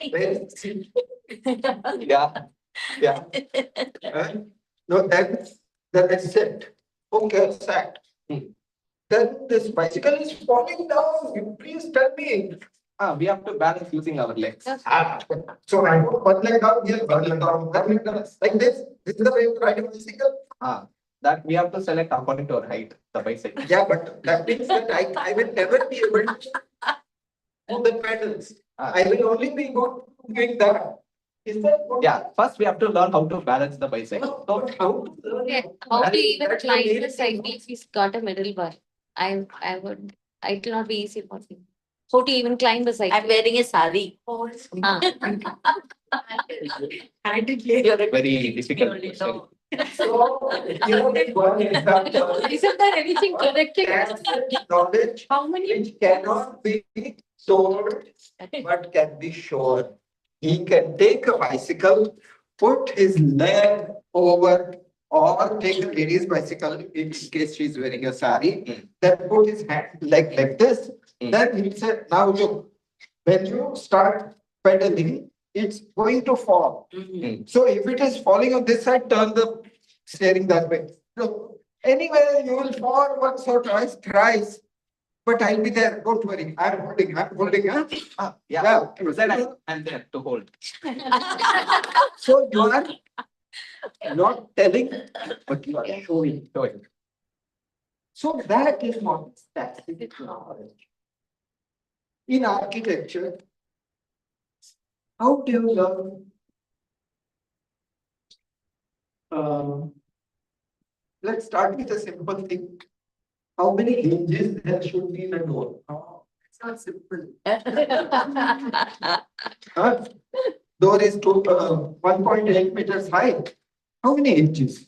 Where is the seat? Yeah. Yeah. Huh? No, then I sit. Okay, sat. Then this bicycle is falling down. You please tell me. We have to balance using our legs. So I put one leg down here, one leg down, one leg down. Like this. This is the way you ride a bicycle. That we have to select according to our height, the bicycle. Yeah, but that means that I will never be able to move the pedals. I will only be good doing that. Is that what? Yeah, first we have to learn how to balance the bicycle. So how? Yeah, how That to is- even that's the climb main the cycle thing. if he's got a middle bar? I would, it will not be easy for me. How to even climb the cycle? I'm wearing a sari. Ah. Very difficult question. So, you know, take one example. Isn't there anything connected? Tacit knowledge How many? which cannot be stored but can be shown. He can take a bicycle, put his leg over, or take a lady's bicycle in case she's wearing a sari, then put his leg like this. Then he said, now look, when you start pedaling, it's going to fall. So if it is falling on this side, turn the steering that way. So anyway, you will fall once or twice, thrice. But I'll be there, don't worry. I'm holding. Huh? Yeah, I'm there to hold. So you are not telling, but you are showing. So that is what tacit knowledge. In architecture, how do you learn? Let's start with a simple thing. How many hinges there should be in a door? It's not simple. Huh? Door is 1.8 meters high. How many inches?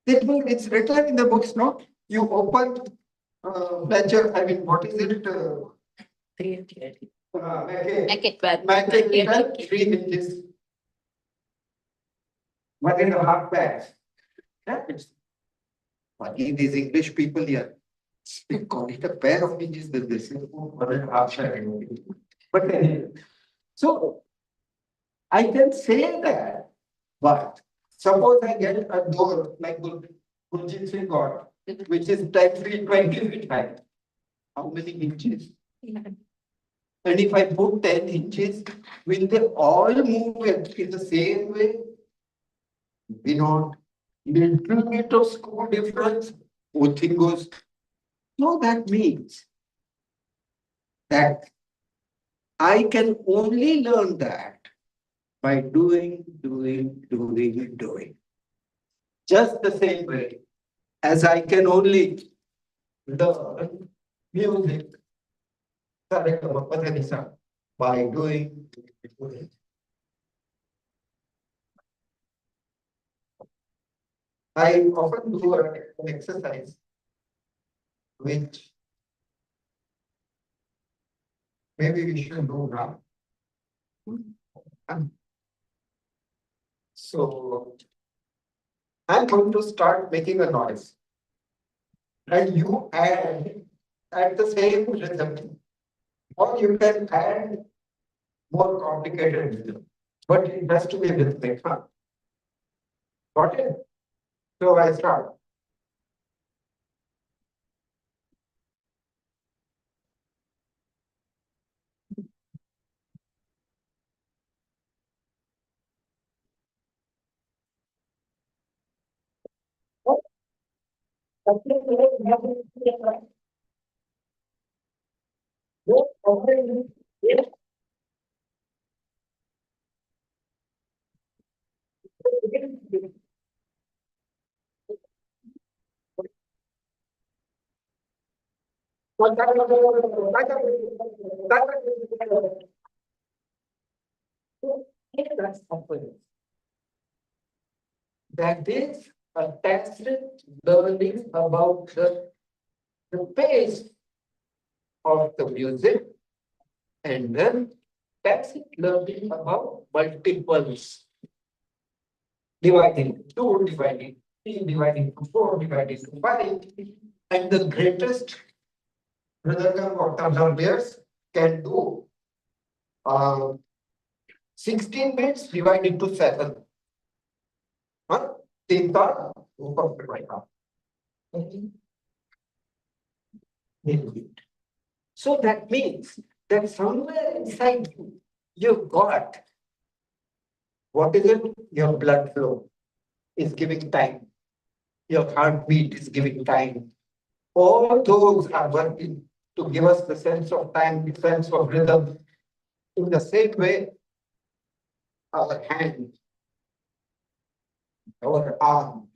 It's written in the books, no? You open ledger, I mean, what is it? Mathematical 3 inches. 1.5 bags. Yeah, it's funny, these English people here. They call it a pair of inches, then they say 1.5 bags. But anyway, so I can say that, but suppose I get a door like Gurjit Singh got, which is 10 feet, 20 feet high. How many inches? And if I put 10 inches, will they all move in the same way? We not. Little bit of score difference, whole thing goes. No, that means that I can only learn that by doing. Just the same way as I can only learn music by doing. I often do an exercise which maybe we should do now. So I'm going to start making a noise. And you add at the same rhythm. Or you can add more complicated rhythm. But it has to be rhythmic. Huh? Got it? So I start. That's happening. That is a tacit learning about the pace of the music and then tacit learning about multiples. Dividing two, dividing three, dividing to four, dividing to five. And the greatest Mridangam or tabla players can do 16 bits divided into 7. Huh? Tinta, right now. So that means that somewhere inside you, you've got what is it? Your blood flow is giving time. Your heartbeat is giving time. All those are working to give us the sense of time, the sense of rhythm. In the same way, our hand, our arm,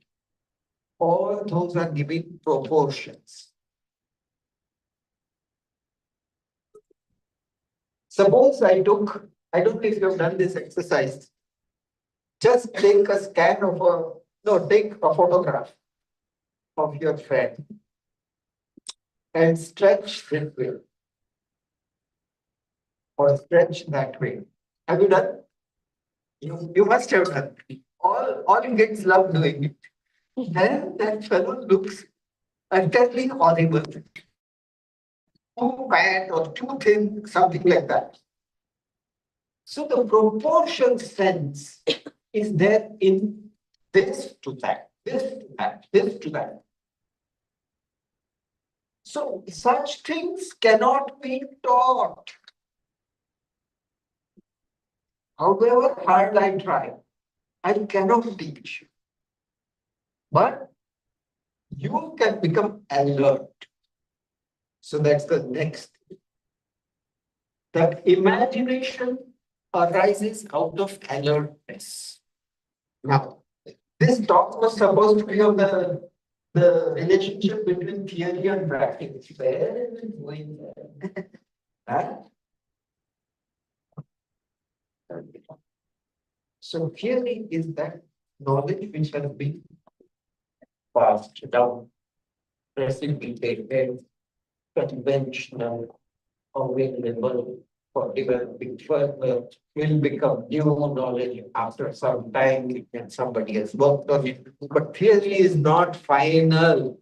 all those are giving proportions. Suppose I don't know if you have done this exercise. Just take a scan of take a photograph of your friend and stretch this way or stretch that way. Have you done? You must have done. All you get is love doing it. Then that fellow looks utterly horrible. Too fat or too thin, something like that. So the proportion sense is there in this to that, this to that, this to that. So such things cannot be taught. However hard I try, I cannot teach. But you can become alert. So that's the next. The imagination arises out of alertness. Now, this talk was supposed to be on the relationship between theory and practice. Where is it going there? Huh? So theory is that knowledge which has been passed down, precipitated, conventional, available for developing further, will become new knowledge after some time and somebody has worked on it. But theory is not final.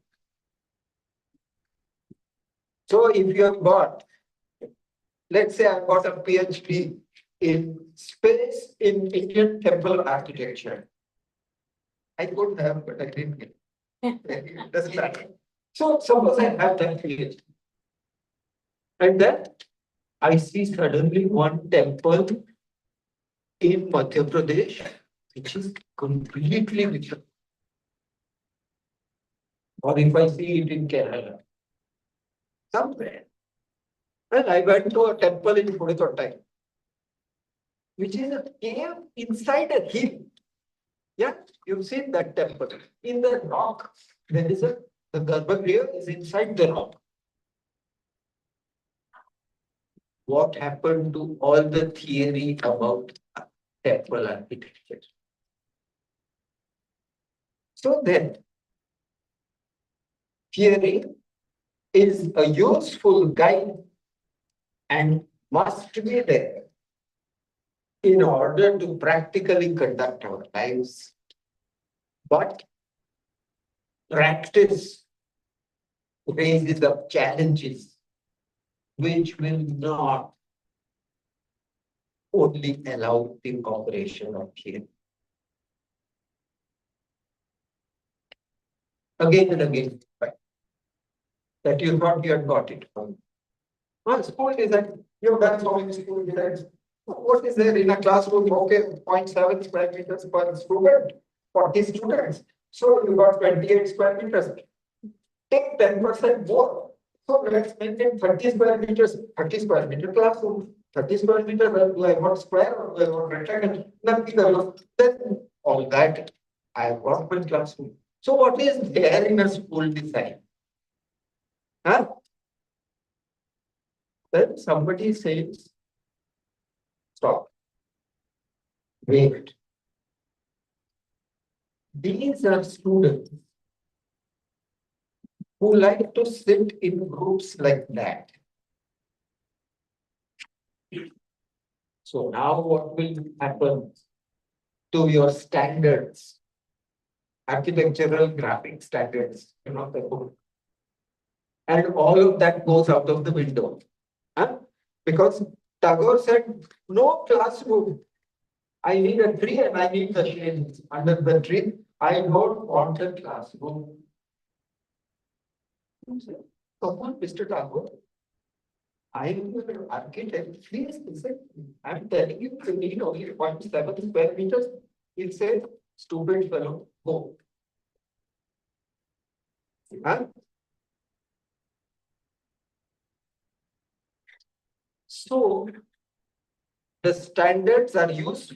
So if you have got, let's say I've got a PhD in space in Indian temple architecture. I could have, but I didn't get it. It doesn't matter. So suppose I have that PhD. And then I see suddenly one temple in Madhya Pradesh, which is completely different. Or if I see it in Kerala, somewhere. Well, I went to a temple in Pudukottai, which is a cave inside a hill. Yeah, you've seen that temple. In the rock, there is the Garbhagriha is inside the rock. What happened to all the theory about temple architecture? So then, theory is a useful guide and must be there in order to practically conduct our lives. But practice raises up challenges which will not only allow the operation of theory. Again and again, right? That you thought you had got it from. Well, school is that you've done so many school designs. What is there in a classroom? Okay, 0.7 square meters per student, 40 students. So you got 28 square meters. take 10% more. So let's make it 30 square meters, 30 square meter classroom, 30 square meter, do I want square or do I want rectangle? Nothing alone. Then all that I want my classroom. So what is there in a school design? Huh? Then somebody says, stop. Wait. These are students who like to sit in groups like that. So now what will happen to your standards, architectural graphic standards, the book. And all of that goes out of the window. Huh? Because Tagore said, no classroom. I need a tree and I need the shade under the tree. I don't want a classroom. Come on, Mr. Tagore. I am an architect. Please listen. I'm telling you, you need only 0.7 square meters. He said, stupid fellow, go. Huh? So the standards are used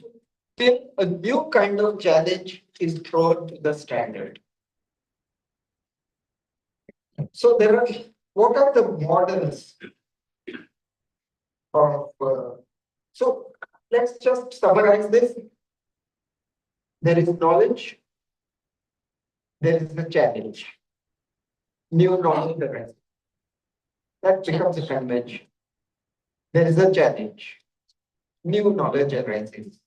till a new kind of challenge is thrown to the standard. So there are, what are the models of, so let's just summarize this. There is knowledge, there is a challenge. New knowledge arises. That becomes a convention. There is a challenge. New knowledge arises.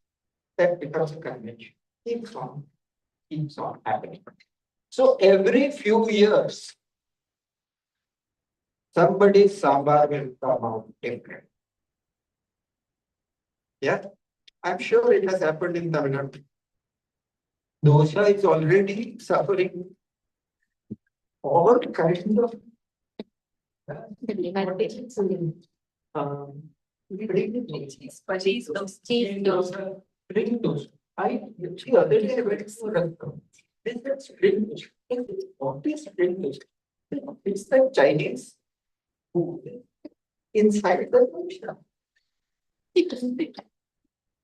That becomes a convention. Keeps on happening. So every few years, somebody's sambar will come out different. Yeah, I'm sure it has happened in Tamil Nadu. Dosa is already suffering all kinds of Bring those. I the other day I went for a this is spring those. What is spring those? It's the Chinese food inside the ocean.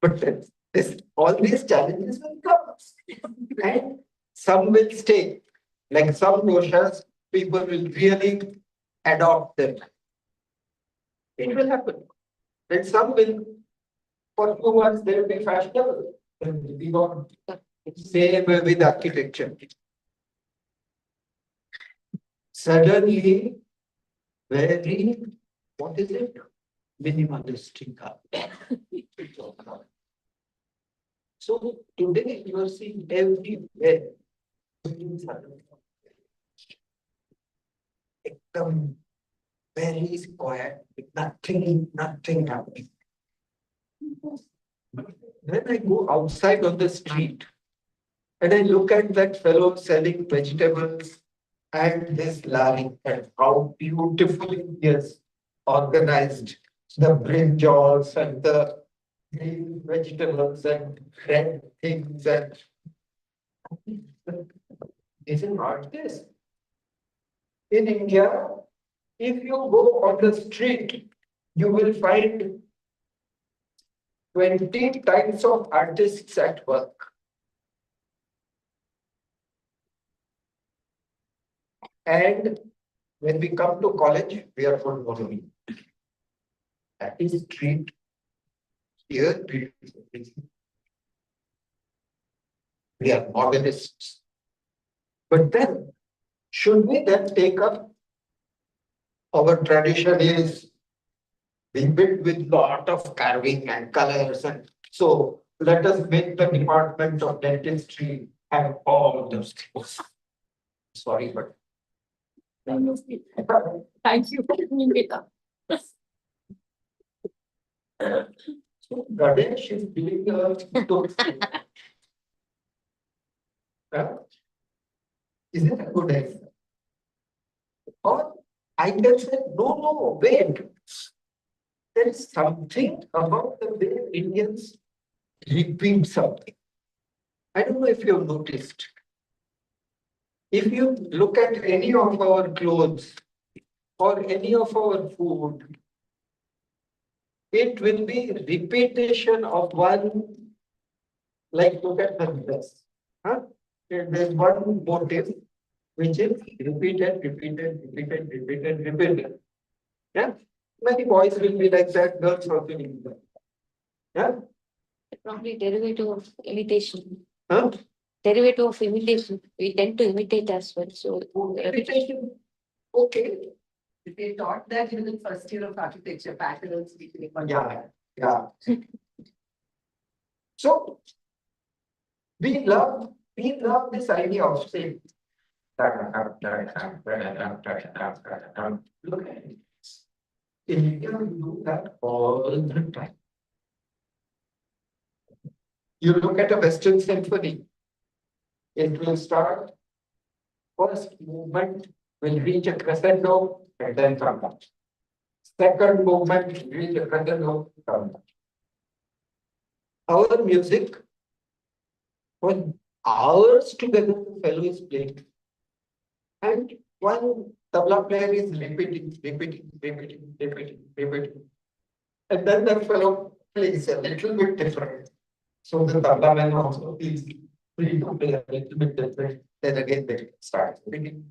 But then this all these challenges will come. And some will stay. Like some doshas, people will really adopt them. It will happen. Then some will, for 2 months, they will be fashionable. Then will be gone. Same with architecture. Suddenly, very, what is it? Minimalistic. So today you are seeing everywhere. Ekdam very quiet, nothing happening. When I go outside on the street and I look at that fellow selling vegetables and his lorry and how beautifully he has organized the brinjals and the green vegetables and red things and isn't not this? In India, if you go on the street, you will find 20 types of artists at work. And when we come to college, we are for modeling. That is street. Here, we are modernists. But then, should we then take up our tradition is being built with lot of carving and colors, and so let us make the department of dentistry have all of those things. Sorry, but Thank you for bringing it up. so Ganesh is doing is it a good idea? Or I can say, no, wait. There is something about the way Indians repeat something. I don't know if you have noticed. If you look at any of our clothes or any of our food, it will be repetition of one, like look at the dress. Huh? There's one motive which is repeated. Yeah. Many boys will be like that, girls also will be like that. Yeah. Probably derivative of imitation. Huh? Derivative of imitation. We tend to imitate as well. So Repetition. Okay. They taught that in the first year of architecture, patterns. Yeah. Yeah. So we love this idea of saying. Look at it. India will do that all the time. You look at a Western symphony, it will start, first movement will reach a crescendo and then come down. Second movement will reach a crescendo, come down. Our music, for hours together, the fellow is playing. And one tabla player is repeating. And then the fellow plays a little bit different. So the tabla man also feels free to play a little bit different. Then again they start repeating.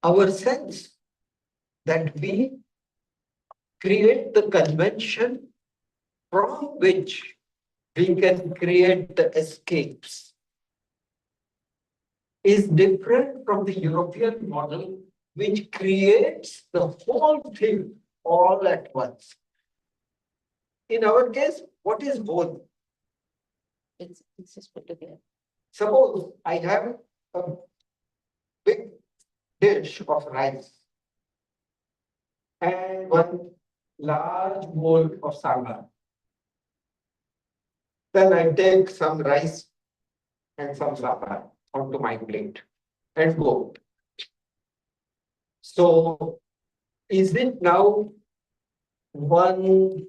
Our sense that we create the convention from which we can create the escapes is different from the European model, which creates the whole thing all at once. In our case, what is whole? it's just put together. Suppose I have a big dish of rice and one large bowl of sambar. Then I take some rice and some sambar onto my plate and go. So is it now 1/10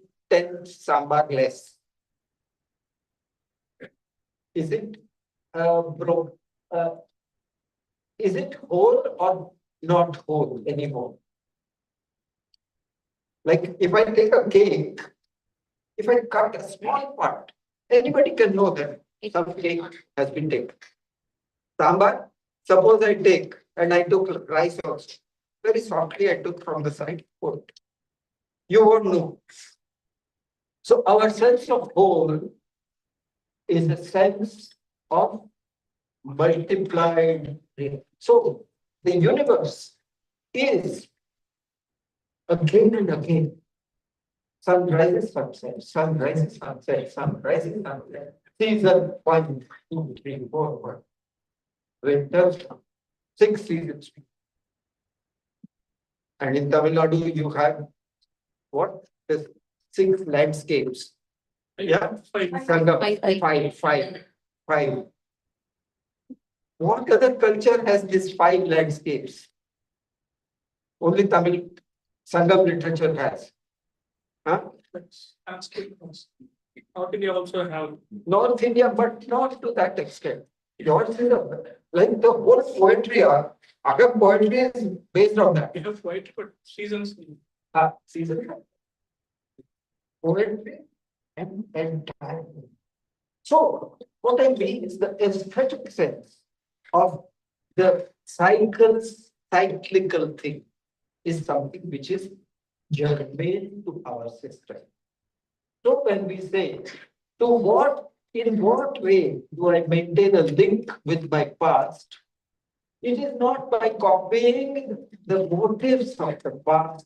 sambar less? Is it is it whole or not whole anymore? Like if I take a cake, if I cut a small part, anybody can know that some cake has been taken. Sambar, suppose I take and I took rice also. Very softly I took from the side, put. You won't know. So our sense of whole is a sense of multiplied. So the universe is again and again. Sun rises, sunset, sun rises, sunset, sun rises, sunset. Season 1, 2, 3, 4, 1. Winter, 6 seasons. And in Tamil Nadu, you have what? The 6 landscapes. Yeah, Sangam, five. What other culture has these 5 landscapes? Only Tamil Sangam literature has. Huh? North India also have. North India, but not to that extent. Yours is like the whole poetry, Agam poetry is based on that. We have quite but seasons. Season. Poetry and time. So what I mean is the aesthetic sense of the cyclical thing is something which is germane to our system. So when we say, in what way do I maintain a link with my past? It is not by copying the motives of the past,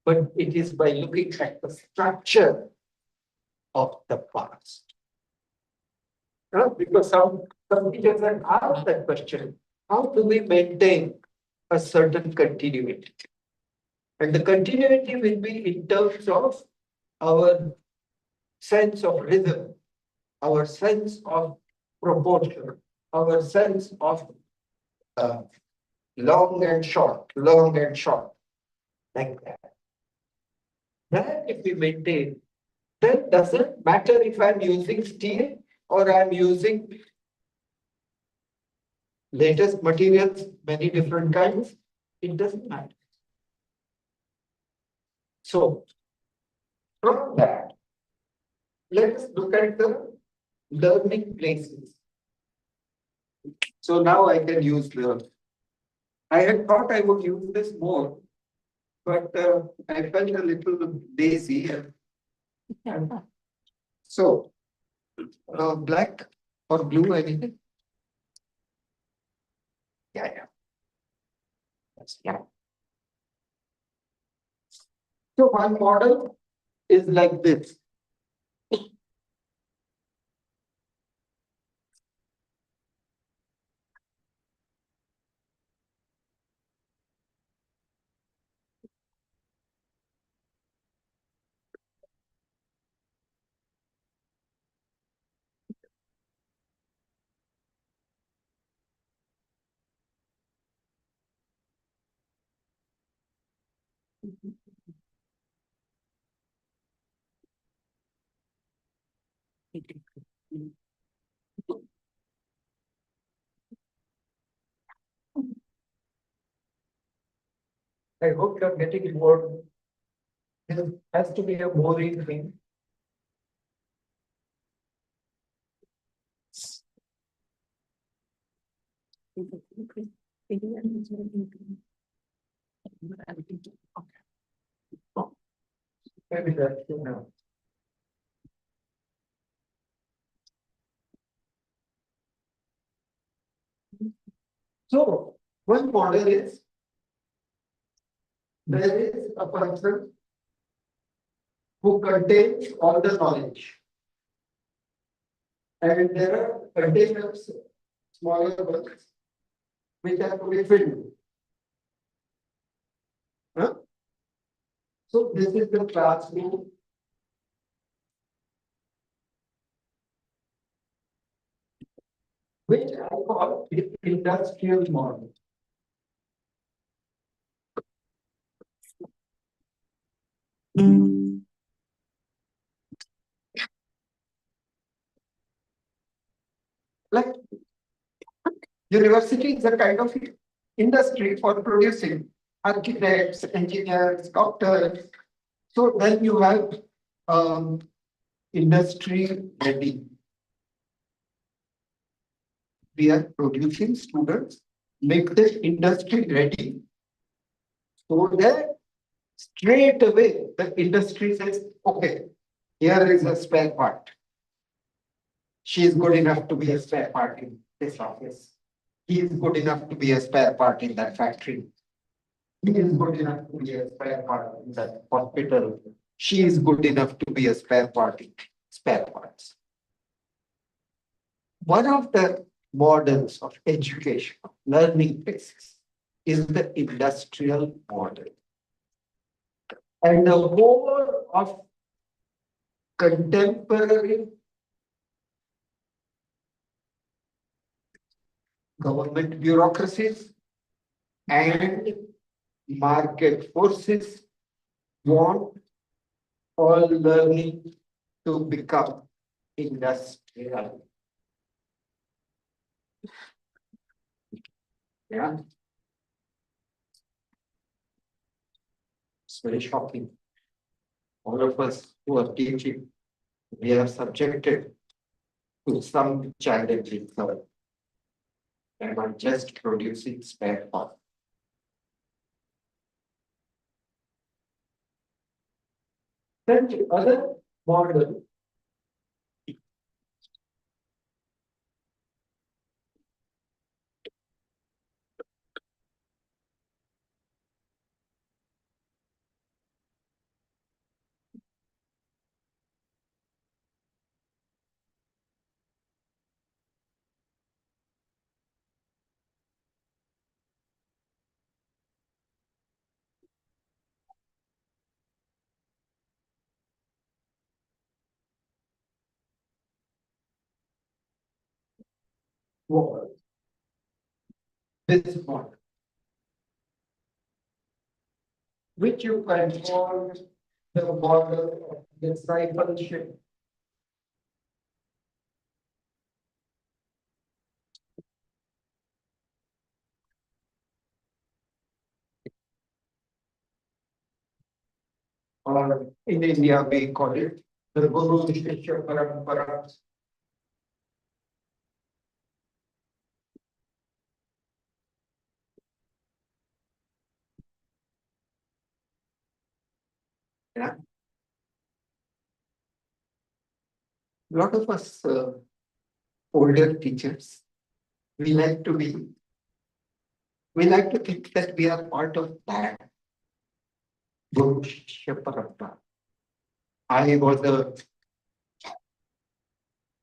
but it is by looking at the structure of the past. Because some teachers have asked that question, how do we maintain a certain continuity? And the continuity will be in terms of our sense of rhythm, our sense of proportion, our sense of long and short, like that. That if we maintain, then doesn't matter if I'm using steel or I'm using latest materials, many different kinds, it doesn't matter. So from that, let us look at the learning places. So now I can use learn. I had thought I would use this more, but I felt a little lazy. And so, black or blue, anything? Yeah. Yeah. So one model is like this. I hope you're getting bored. This has to be a boring thing. Maybe that's enough. So one model is there is a person who contains all the knowledge. And there are containers, smaller ones, which are to be filled. Huh? So this is the classroom. Which I call the industrial model. Like university is a kind of industry for producing architects, engineers, doctors. So then you have industry ready. We are producing students, make the industry ready. So that straight away the industry says, okay, here is a spare part. She is good enough to be a spare part in this office. He is good enough to be a spare part in that factory. He is good enough to be a spare part in that hospital. She is good enough to be a spare part in spare parts. One of the models of education, learning places, is the industrial model. And the whole of contemporary government bureaucracies and market forces want all learning to become industrial. Yeah. It's very shocking. All of us who are teaching, we are subjected to some challenging thought. And I'm just producing spare parts. Then the other model was this model, which you can call the model of discipleship. or in India we call it the Guru Shishya Parampara. Yeah. Lot of us older teachers, we like to be, we like to think that we are part of that Guru Shishya Parampara. I was a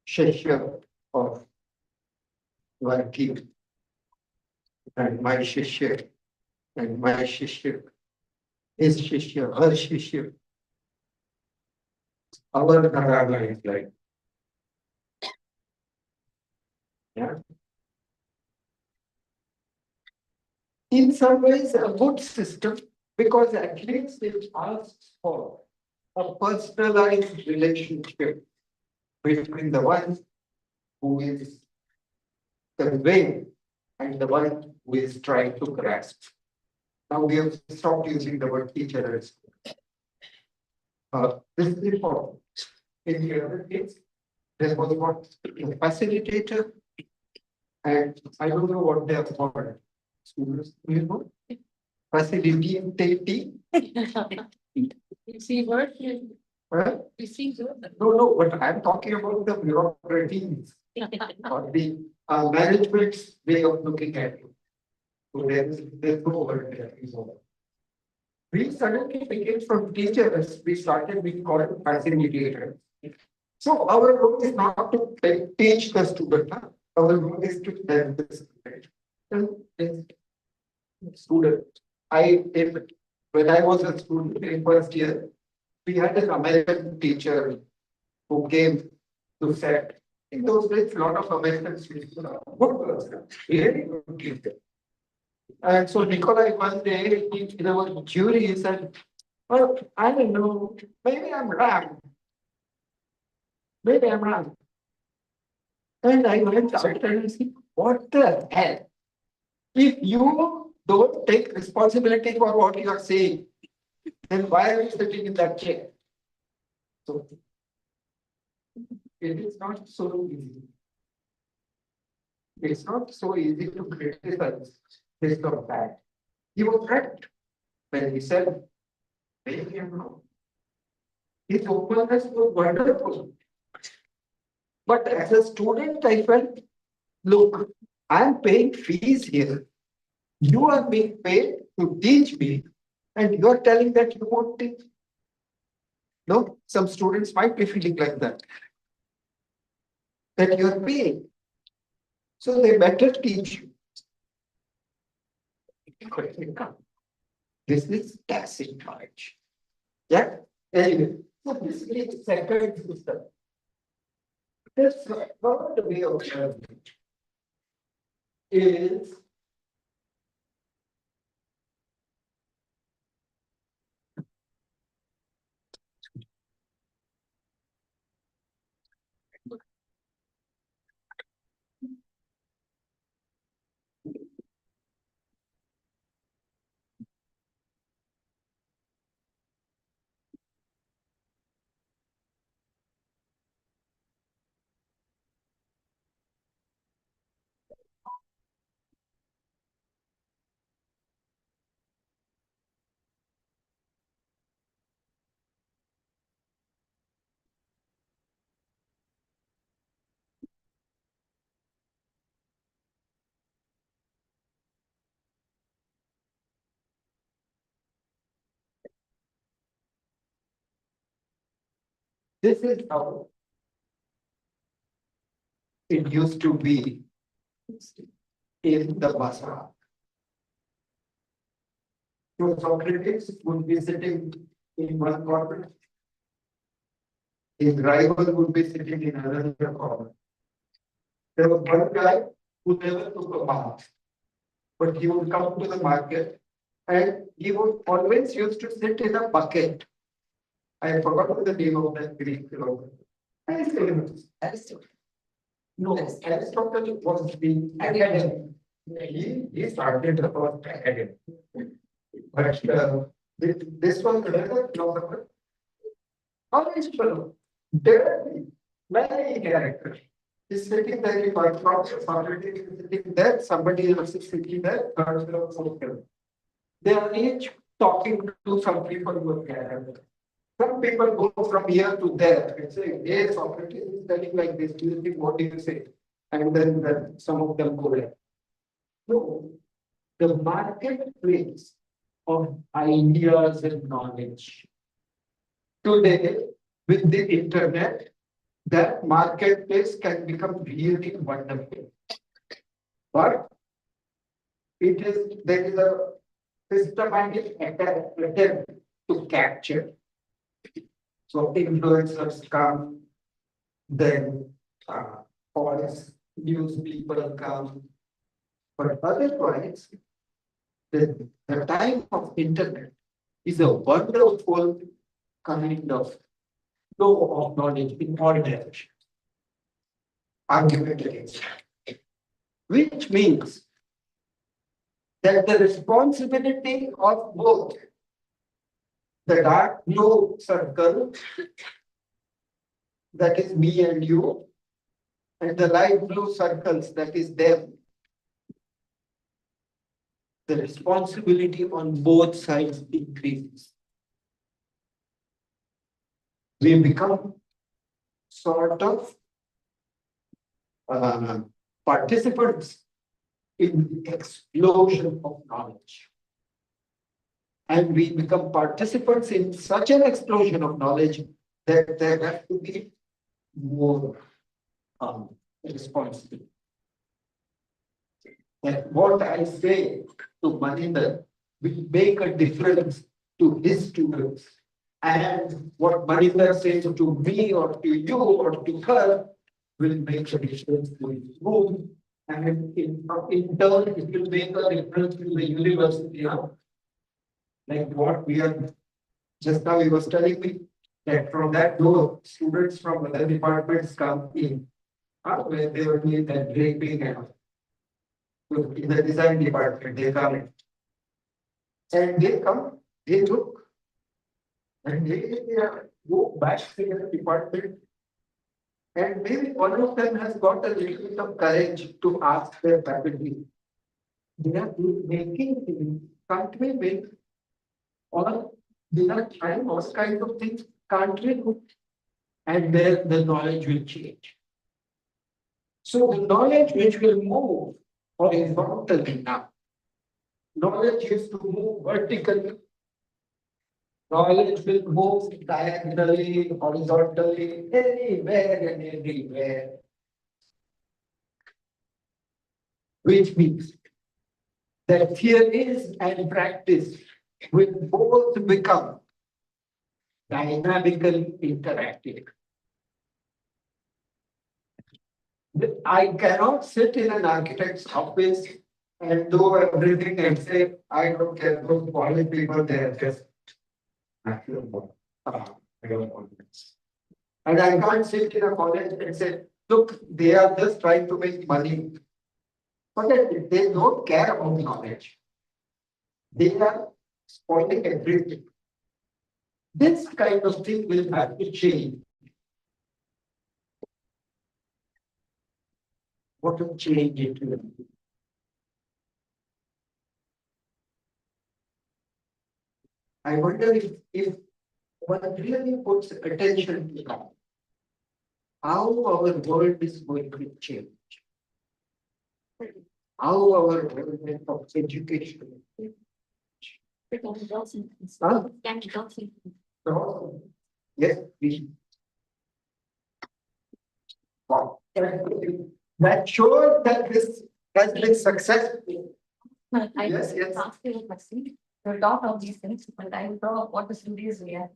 Shishya of Varki, and my Shishya, and my Shishya, his Shishya, her Shishya. Our Dharana is like, yeah. In some ways, a good system, because at least it asks for a personalized relationship between the one who is conveying and the one who is trying to grasp. Now we have stopped using the word teacher as this is important. In the other case, there was what a facilitator, and I don't know what they are called. Students, do you know? Facilitating. You see what? Well, You see what? no, but I'm talking about the bureaucracies or the management's way of looking at it. So there's no word there. We suddenly became from teachers, we started being called facilitators. So our role is not to teach the student, huh? Our role is to help the student. Student, when I was a student in first year, we had an American teacher who came to set. In those days, a lot of Americans used to good person, really good teacher. And so Nikolai one day, there was a jury, he said, well, I don't know, maybe I'm wrong. Maybe I'm wrong. And I went out and said, what the hell? If you don't take responsibility for what you are saying, then why are you sitting in that chair? So it is not so easy. It's not so easy to criticize this or that. He was right when he said, maybe I'm wrong. His openness was wonderful. But as a student, I felt, look, I'm paying fees here. You are being paid to teach me, and you are telling that you won't teach. No, some students might be feeling like that you are paying. So they better teach you. This is tacit charge. Yeah. Anyway, so this is second system. This third way of learning is this is how it used to be in the bazaar. So Socrates would be sitting in one corner. His rival would be sitting in another corner. There was one guy who never took a bath, but he would come to the market and he would always used to sit in a bucket. I forgot the name of that Greek philosopher. Aristotle. No, Aristotle was the academic. He started the first academy. But this was another philosopher Orange fellow, dirty, many characters. He's sitting there, if I thought somebody is sitting there, somebody else is sitting there, third fellow, fourth fellow. They are each talking to some people who are gathered. Some people go from here to there and say, hey, Socrates is telling like this, do you think what do you say? And then some of them go there. So the marketplace of ideas and knowledge. Today, with the internet, that marketplace can become really wonderful. But there is a systematic attempt to capture. So influencers come, then false news people come. But otherwise, the time of internet is a wonderful kind of flow of knowledge in all directions. Argument against that. Which means that the responsibility of both the dark blue circle, that is me and you, and the light blue circles, that is them. The responsibility on both sides increases. We become sort of participants in the explosion of knowledge. And we become participants in such an explosion of knowledge that there have to be more responsibility. That what I say to Maninder will make a difference to his students. And what Maninder says to me or to you or to her will make a difference to his school. And in turn, it will make a difference to the university. Like what we are, just now he was telling me that from that door, students from other departments come in, where they were doing that draping and in the design department, they come in. And they come, they look, and they go back to their department. And maybe one of them has got a little bit of courage to ask their faculty. They are making things, can't we make? Or they are trying all kinds of things, can't we do? And then the knowledge will change. So the knowledge which will move horizontally now. Knowledge is to move vertically. Knowledge will move diagonally, horizontally, anywhere and everywhere. Which means that theories and practice will both become dynamically interactive. I cannot sit in an architect's office and do everything and say, I don't care, those quality people, they are just. I don't want this. And I can't sit in a college and say, look, they are just trying to make money. Forget it, they don't care about knowledge. They are spoiling everything. This kind of thing will have to change. What will change it will be? I wonder if one really puts attention to that, how our world is going to change. How our world of education. Huh? Yes, please. Wow. That shows that this has been successful. I Yes, yes. ask you a question. We'll talk about these things, but I will talk what the studios we have.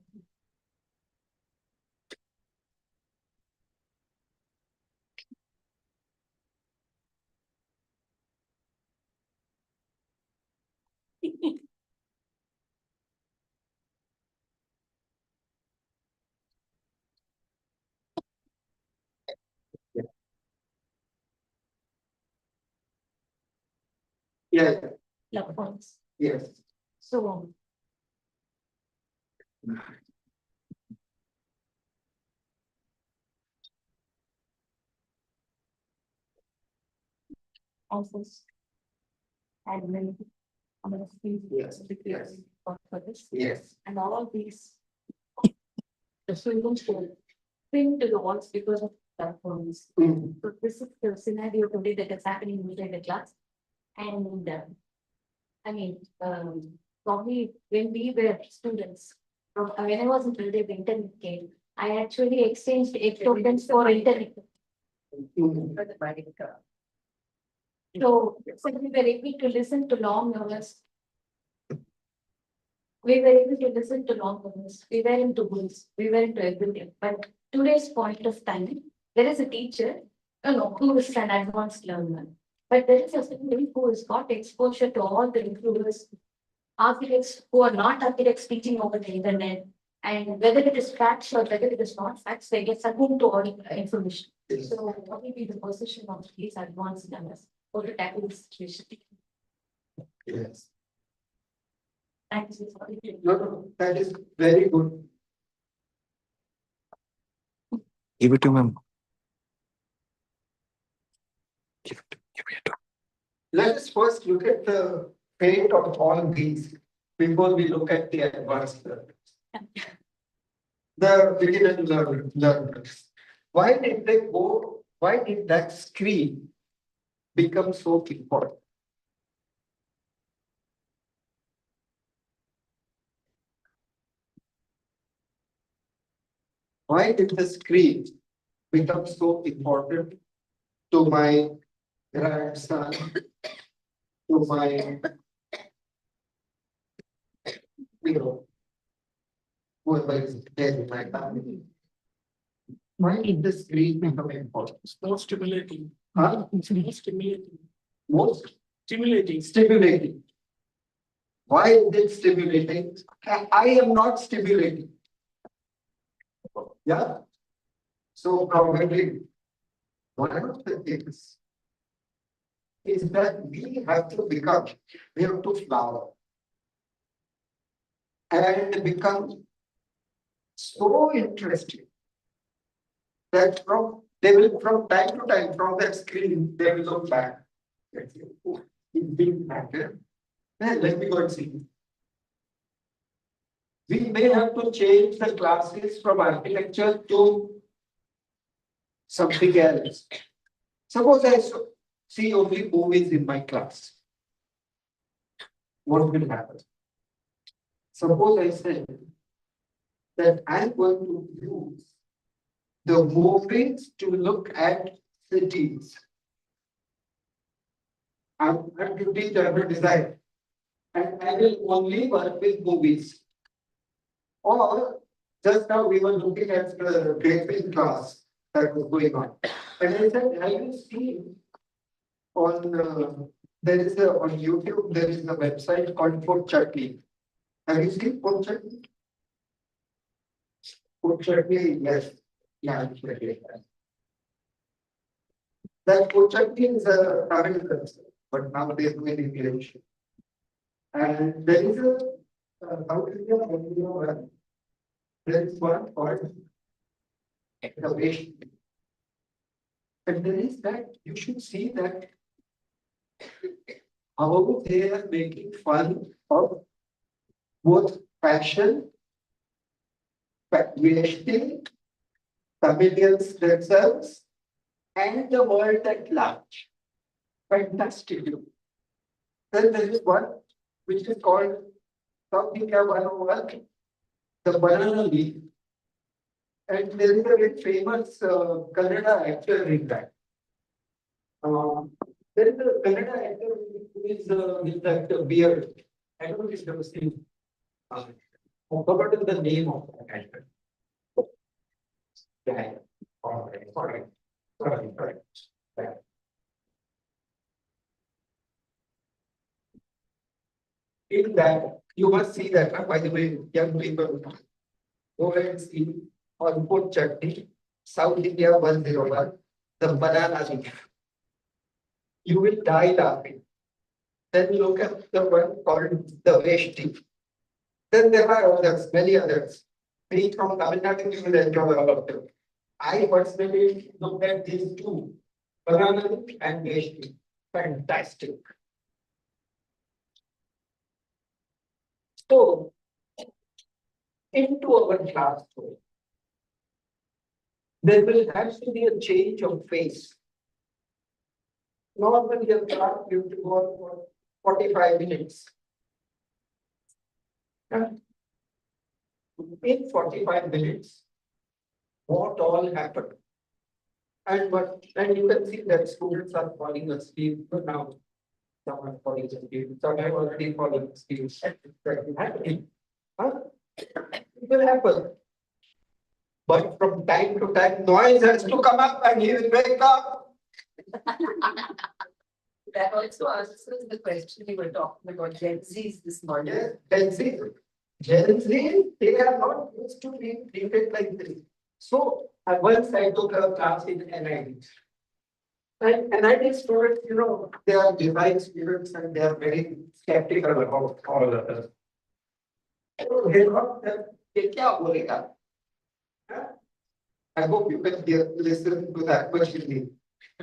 Yeah, Love points. yes. So office, admin, Yes, yes. for this, Yes. and all these. The students will cling to the walls because of platforms. Mm. So this is the scenario today that is happening inside the class. And I mean, probably when we were students, when I was in the internet came, I actually exchanged tokens for internet. Mm. So we were able to listen to long hours. We were able to listen to long hours. We were into books. We were into everything. But today's point of time, there is a teacher, who is an advanced learner. But there is a student who has got exposure to all the influencers, architects who are not architects teaching over the internet. And whether it is facts or whether it is not facts, they get succumbed to all information. So what will be the position of these advanced learners for to tackle this situation? Yes. Thank you. No, that is very good. Give it to ma'am. Give it to. Let us first look at the fate of all these before we look at the advanced learners. The beginner learners. Why did they go? Why did that screen become so important? Why did the screen become so important to my grandson, to my, whoever is there in my family? Why did the screen become important? More stimulating. Huh? It's more stimulating. Most Stimulating. stimulating. Why is it stimulating? I am not stimulating. Yeah. So probably one of the things is that we have to flower and become so interesting that they will from time to time from that screen, they will look back. Let's say, "Oh, it didn't matter. Let me go and see. We may have to change the classes from architecture to something else. Suppose I see only movies in my class. What will happen? Suppose I said that I'm going to use the movies to look at cities. I'm to teach urban design. And I will only work with movies. Or just now we were looking at the draping class that was going on. And I said, have you seen on on YouTube, there is a website called Food Chutney. Have you seen Food Chutney? Food Chutney, yes. Yeah, that Food Chutney is a Tamil concept, but now they are doing English. And there is a South India one. There is one called excavation. And there is that you should see that how they are making fun of both fashion, wasting, Tamilians themselves, and the world at large. Fantastic. Then there is one which is called South India 101, the banana leaf. And there is a very famous Kannada actor in that. There is a Kannada actor who is with that beard. I don't know if you've ever seen. I forgot the name of that actor. Yeah. All right. Sorry. Yeah. In that, you must see that, by the way, young people, go ahead and see on Food Chutney, South India 101, the banana leaf. You will die laughing. Then look at the one called the Veshti. Then there are others, many others. Being from Tamil Nadu, you will enjoy all of them. I personally looked at these two, banana leaf and Veshti. Fantastic. So, into our classroom, there will have to be a change of face. Normally, your class used to go on for 45 minutes. In 45 minutes, what all happened? And you can see that students are falling asleep now. Some are falling asleep, some have already fallen asleep. Happening. Huh? It will happen. But from time to time, noise has to come up and he will wake up. That also answers the question we were talking about Gen Zs this morning. Yes, Gen Z, they are not used to being treated like this. So, once I took a class in NIT. And NIT students, they are design students and they are very skeptical about all of this. So, they thought that, "ये क्या बोलेगा?" Huh? I hope you can listen to that question.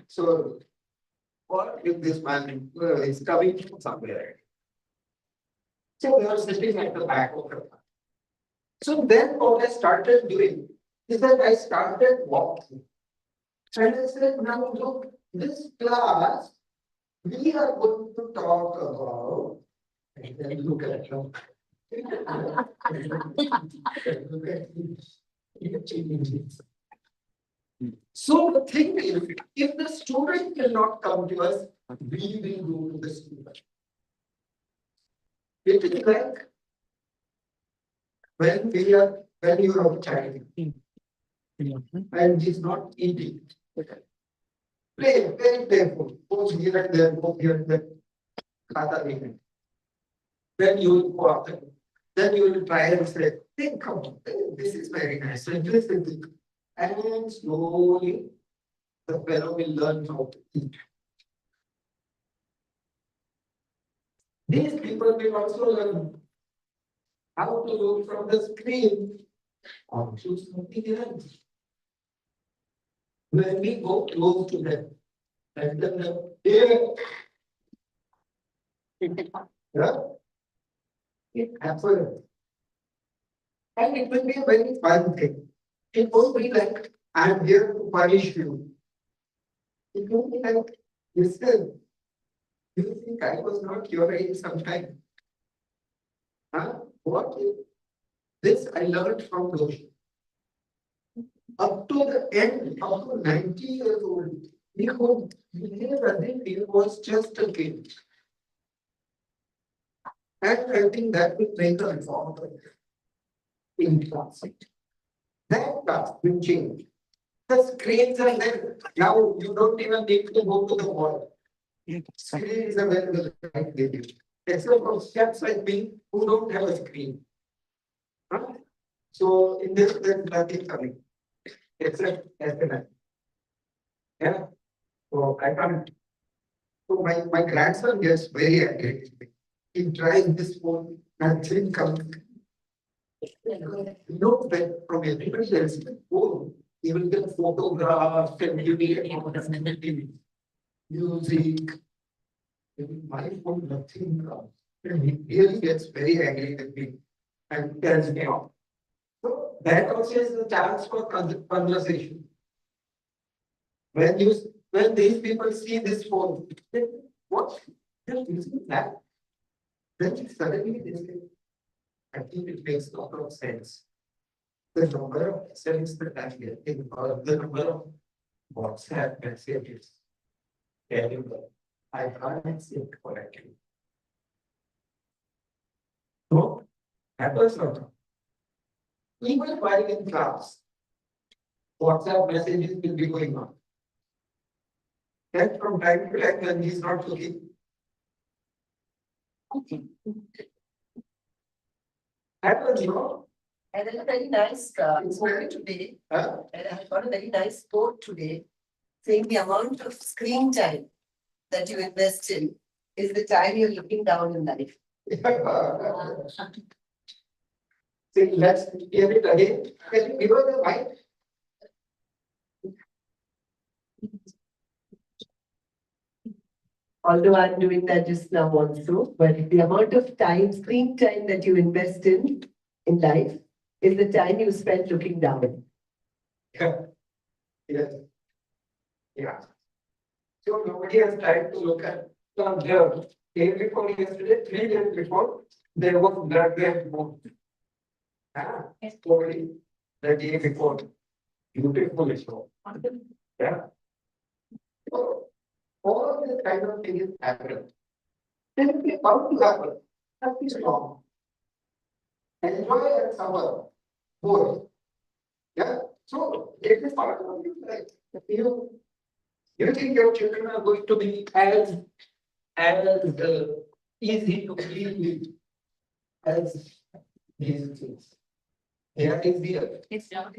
So, what if this man is coming from somewhere? So they are sitting at the back of the class. So then what I started doing is that I started walking. And I said, now look, this class, we are going to talk about, and then look at you. Look at you. So the thing is, if the student cannot come to us, we will go to the student. It is like when you are a child and he's not eating. Play, very playful, goes here and there, go here and there. Khata nahi hai. Then you will go after, then you will try and say, hey, come on, this is very nice. And listen to it. And slowly the fellow will learn how to eat. These people will also learn how to look from the screen onto something else. When we go close to them, and then here, yeah, it happens. And it will be a very fun thing. It won't be like, I'm here to punish you. It will be like, listen, you think I was not your age sometime? Huh? What is this? I learned from Doshi. Up to the end, up to 90 years old, he could behave as if he was just a kid. And I think that will make a reform in class. That class will change. The screens are there. Now you don't even need to go to the wall. Screen is available right there. Except for steps like me who don't have a screen. Huh? So in this, there's nothing coming. Except SMS. Yeah. So I can't. So my grandson gets very angry. He tries this phone, nothing comes. Note that from everybody else's phone, he will get photographs and he will get music. In my phone, nothing comes. And he really gets very angry with me and tells me off. So that also is a chance for conversation. When these people see this phone, they, what? They're using that. Then suddenly they say, I think it makes a lot of sense. The number of SMS that I get, or the number of WhatsApp messages, terrible. I can't see it correctly. So, happens not. Even while in class, WhatsApp messages will be going on. And from time to time, when he's not looking, happens, And then a very nice quote today. Huh? And I got a very nice quote today saying the amount of screen time that you invest in is the time you're looking down in life. See, let's hear it again. Can you give us the mic? Although I'm doing that just now also, but the amount of time, screen time that you invest in life is the time you spend looking down. Yeah. Yes. Yeah. So nobody has tried to look at from there. Day before yesterday, 3 days before, there was blood red moon. Ah, slowly, the day before. Beautiful show. Yeah. So, all this kind of things happen. Then we about to happen. That is wrong. Enjoy and suffer. Both. Yeah. So it is part of your life. You think your children are going to be as easy to deal with as these things. They are easier. It's not.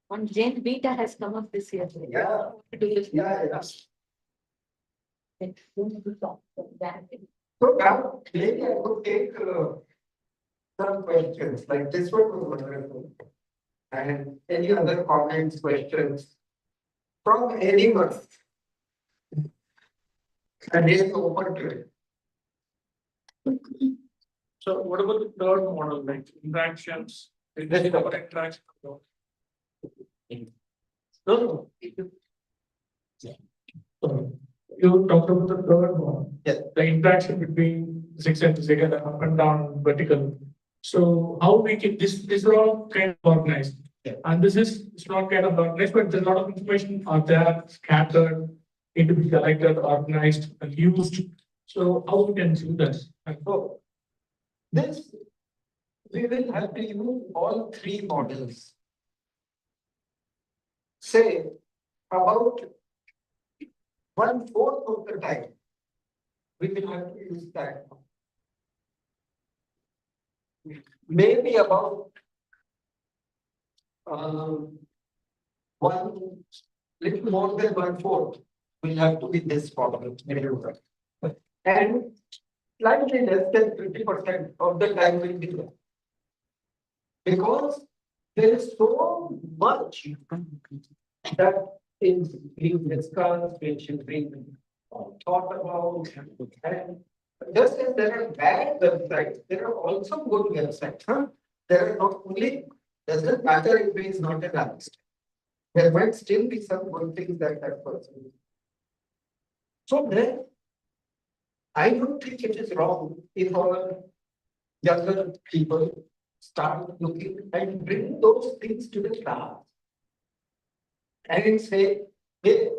One Gen Beta has come up this year. Yeah. Yeah. So now, maybe I could take some questions, like this one was wonderful. And any other comments, questions from anyone. And really open to it. So what about the third model, like interactions? Is this about interaction? No, You talked about the third one. Yes. The interaction between six and zigzag and up and down vertical. So how we can, this is all kind of organized. Yeah. And this is, it's not kind of organized, but there's a lot of information out there scattered, need to be collected, organized and used. So how we can do this? so this, we will have to use all three models. Say about 1/4 of the time, we will have to use that. Maybe about one little more than 1/4 will have to be this model. And slightly less than 50% of the time will be there. Because there is so much that is being discussed, which is being thought about. And just as there are bad websites, there are also good websites. Huh? There are not only, doesn't matter if it is not an analyst. There might still be some good things that person. So then, I don't think it is wrong if our younger people start looking and bring those things to the class. And say, hey,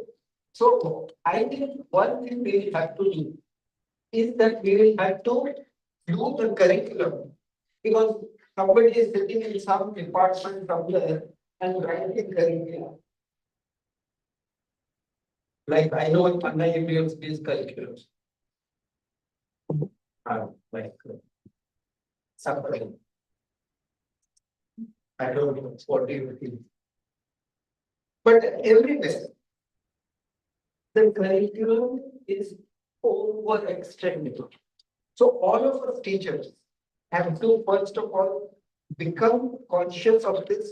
so I think one thing we will have to do is that we will have to do the curriculum. Because somebody is sitting in some department somewhere and writing curriculum. Like I know in Anna Imperial's based curriculums. Like something. I don't know what do you think. But everywhere, the curriculum is overextended. So all of us teachers have to first of all become conscious of this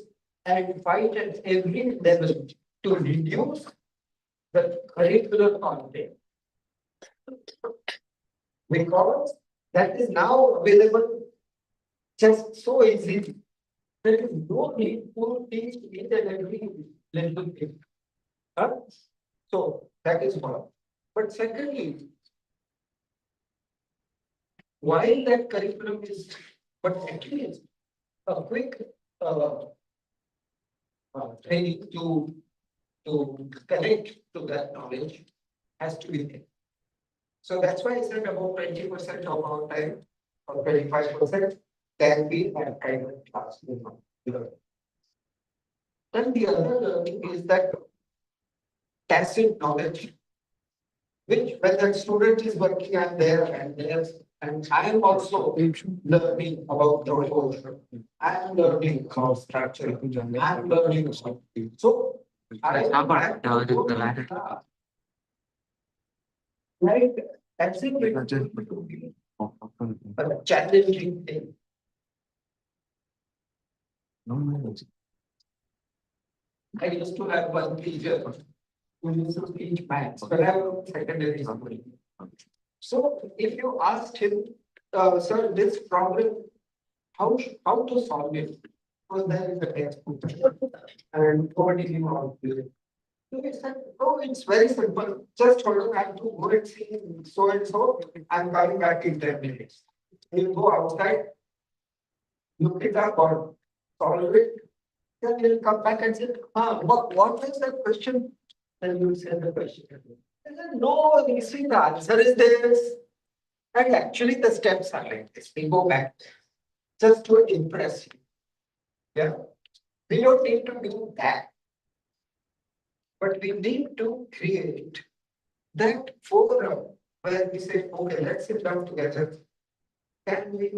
and fight at every level to reduce the curricular content. Because that is now available just so easy. There is no need to teach each and every little thing. Huh? So that is one. But secondly, while that curriculum is, but at least a quick training to connect to that knowledge has to be there. So that's why I said about 20% of our time or 25% can be at private class. Then the other learning is that tacit knowledge, which when the student is working, I'm there and I am also learning about the course. I am learning about structure. I am learning about so I am like that's it. A challenging thing. I used to have one teacher who used to teach maths, but I was in secondary school. So if you asked him, sir, this problem, how to solve it? Well, there is a textbook. And what did you want to do? He said, oh, it's very simple. Just hold on, I have to go and see so and so. I'm coming back in 10 minutes. You go outside, look it up or solve it. Then you'll come back and say, what was the question? Then you say the question. I said, no, you see, the answer is this. And actually, the steps are like this. We go back just to impress you. Yeah. We don't need to do that. But we need to create that forum where we say, okay, let's sit down together. Can we,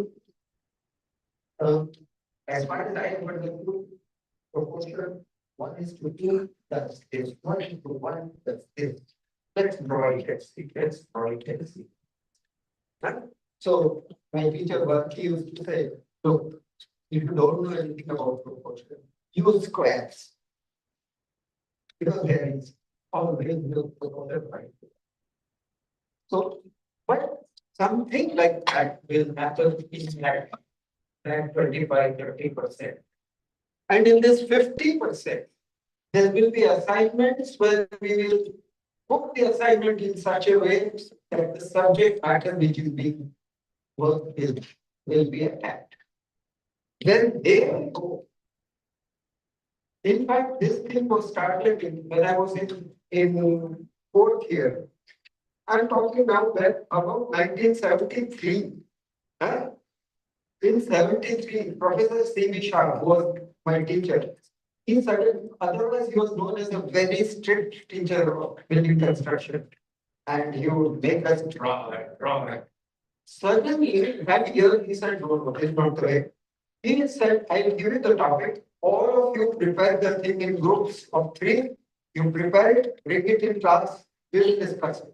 as far as I remember, the group proposal, 1:2, that's this, 1:1, that's this. Let's draw it, let's draw it, let's see. Huh? So my teacher Varki used to say, look, if you don't know anything about proportion, use squares. Because there is always no proportion right. So, but something like that will happen in that 25-30%. And in this 50%, there will be assignments where we will put the assignment in such a way that the subject matter which is being worked with will be attacked. Then they will go. In fact, this thing was started when I was in fourth year. I'm talking now that about 1973. Huh? In 73, Professor C.V. Shah was my teacher. He started, otherwise he was known as a very strict teacher of building construction. And he would make us draw. Suddenly, that year he said, no, it's not the way. He said, I'll give you the topic. All of you prepare the thing in groups of 3. You prepare it, bring it in class, we will discuss it.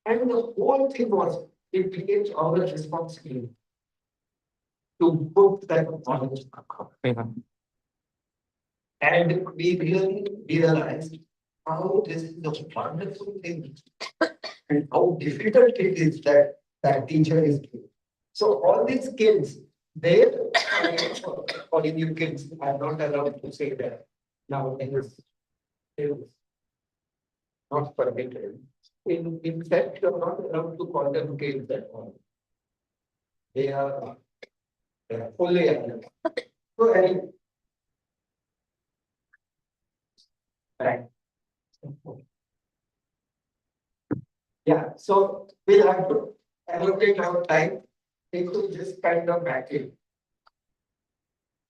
And the whole thing was, it became our responsibility to put that knowledge across. And we really realized how this is a wonderful thing and how difficult it is that that teacher is doing. So all these kids, they, calling you kids, I'm not allowed to say that nowadays. It is not permitted. In fact, you're not allowed to call them kids at all. They are fully adult. So anyway. Right. Yeah, so we'll have to allocate our time into this kind of battle.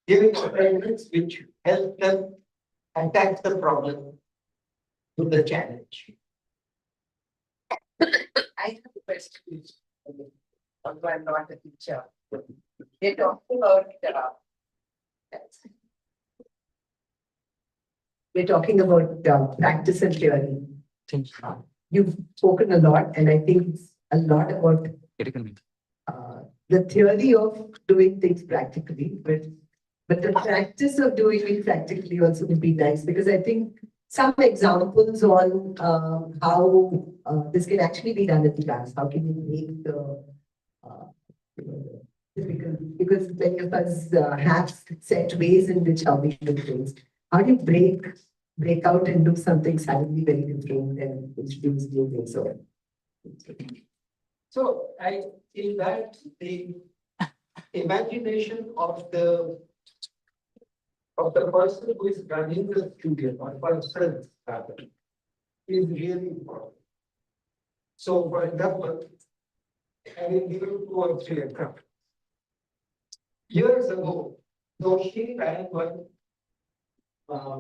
Giving assignments which help them attack the problem to the challenge. I have a question. Although I'm not a teacher. They're talking about we're talking about practice and theory. You've spoken a lot, and I think it's a lot about the theory of doing things practically, but the practice of doing it practically also would be nice, because I think some examples on how this can actually be done in class. How can you make the difficult, because many of us have set ways in which how we do things. How do you break out and do something suddenly very different and introduce new things? So I feel that the imagination of the person who is running the studio or person is really important. So for example, I will give you 2 or 3 examples. Years ago, Doshi ran one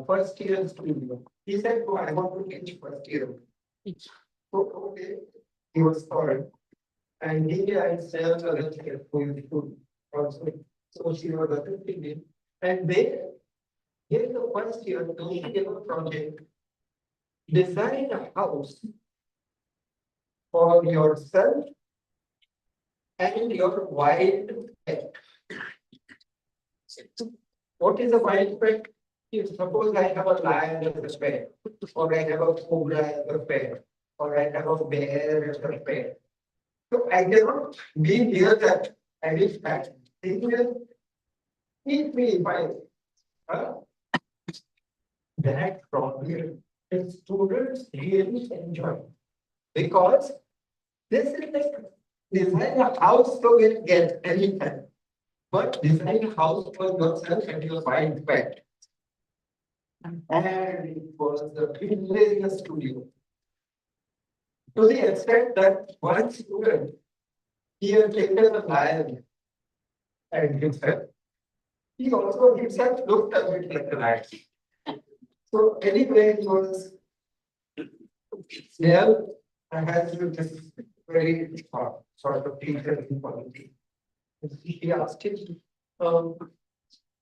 first year studio. He said, oh, I want to teach first year. So, okay, he was called. And he and several other people who also. So she was assisting him. And they, here the first year, Doshi gave a project. Design a house for yourself and your wild pet. What is a wild pet? If suppose I have a lion as a pet, or I have a cobra as a pet, or I have a bear as a pet. So I cannot be near that and if that thing will eat me if I uh, that problem is students really enjoy because this is like design a house so will get anything. But design a house for yourself and your wild pet. And it was the hilarious studio. To the extent that one student, he had taken a lion and himself. He also himself looked a bit like a lion. So anyway, it was there. I had to this very sort of teacher quality. He asked him, um,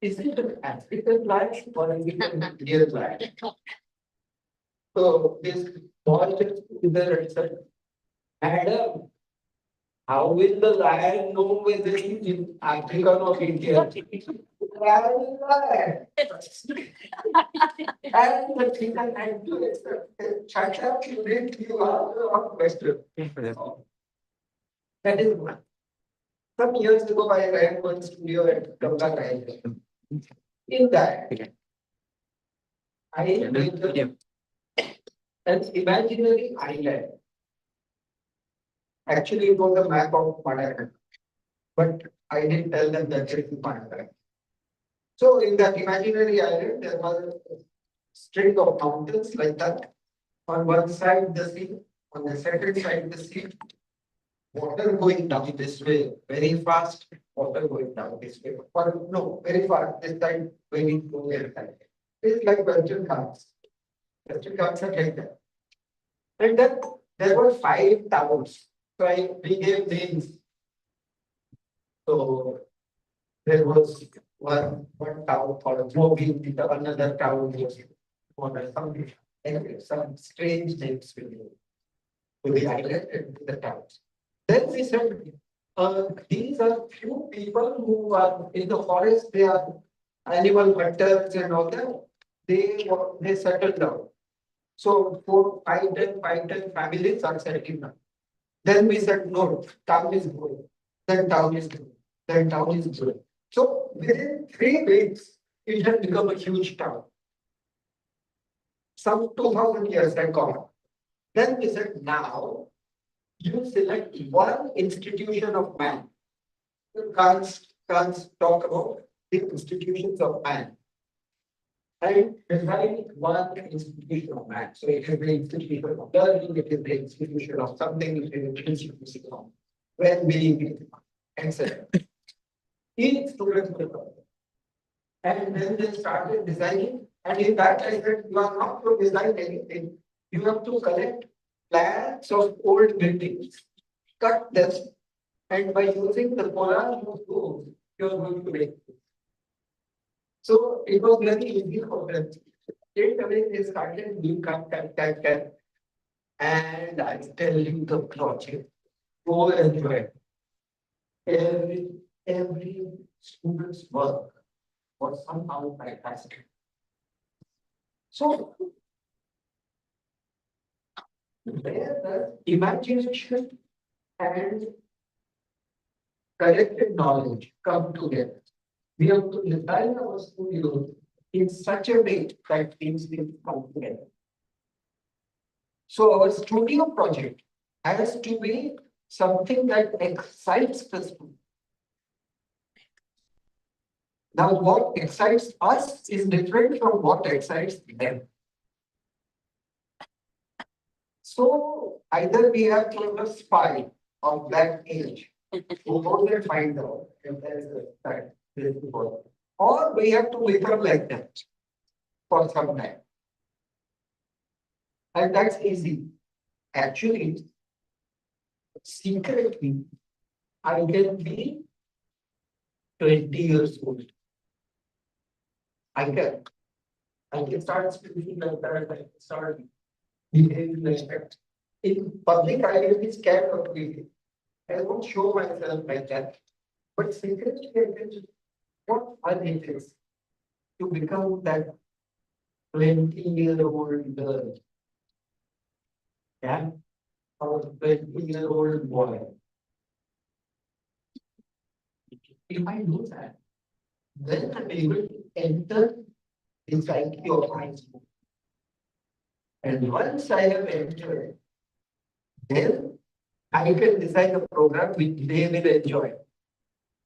is it an African lion or is it an Indian lion? So this boy just stood there and said, Madam, how will the lion know whether he is in African or Indian? Lion is lion. And the thing I had to accept, shut up, you are the wrong question. That is one. Some years ago, I ran one studio at Ganga Ride. In that, I made an imaginary island. Actually, it was a map of Madagascar, but I didn't tell them that it is Madagascar. So in that imaginary island, there was a string of mountains like that. On one side, the sea, on the second side, the sea. Water going down this way very fast, water going down this way. Or no, very fast, this side, very slowly. It's like Western Ghats. Western Ghats are like that. And then there were 5 towers. So we gave names. So there was one tower called Mogi, another tower was something. Anyway, some strange names to the island and to the towns. Then we said, these are few people who are in the forest, they are animal hunters and all that. They settled down. So 4, 5, 10 families are settling down. Then we said, no, town is growing. Then town is growing. Then town is growing. So within 3 weeks, it had become a huge town. Some 2000 years had gone. Then we said, now you select one institution of man. You can't talk about the institutions of man. And design one institution of man. So it is the institution of learning, it is the institution of something, it is the institution of well-being, etc. Each student will come. And then they started designing. And in that I said, you are not to design anything. You have to collect plans of old buildings, cut them, and by using the collage of those, you are going to make it. So it was very easy for them. Straight away they started doing cut. And I tell you the project, go enjoy. Every student's work was somehow fantastic. So where the imagination and collected knowledge come together. We have to design our studio in such a way that things will come together. So our studio project has to be something that excites the student. Now, what excites us is different from what excites them. So either we have to have a spy of that age who goes and find out if there is a fact, or we have to become like that for some time. And that's easy. Actually, secretly, I can be 20 years old. I can start speaking like that, I can start behaving like that. In public, I will be scared of behaving. I won't show myself like that. But secretly, I can just what are it is to become that 20-year-old girl. Yeah, or 20-year-old boy. If I do that, then I'm able to enter the psyche of my school. And once I have entered, then I can design a program which they will enjoy.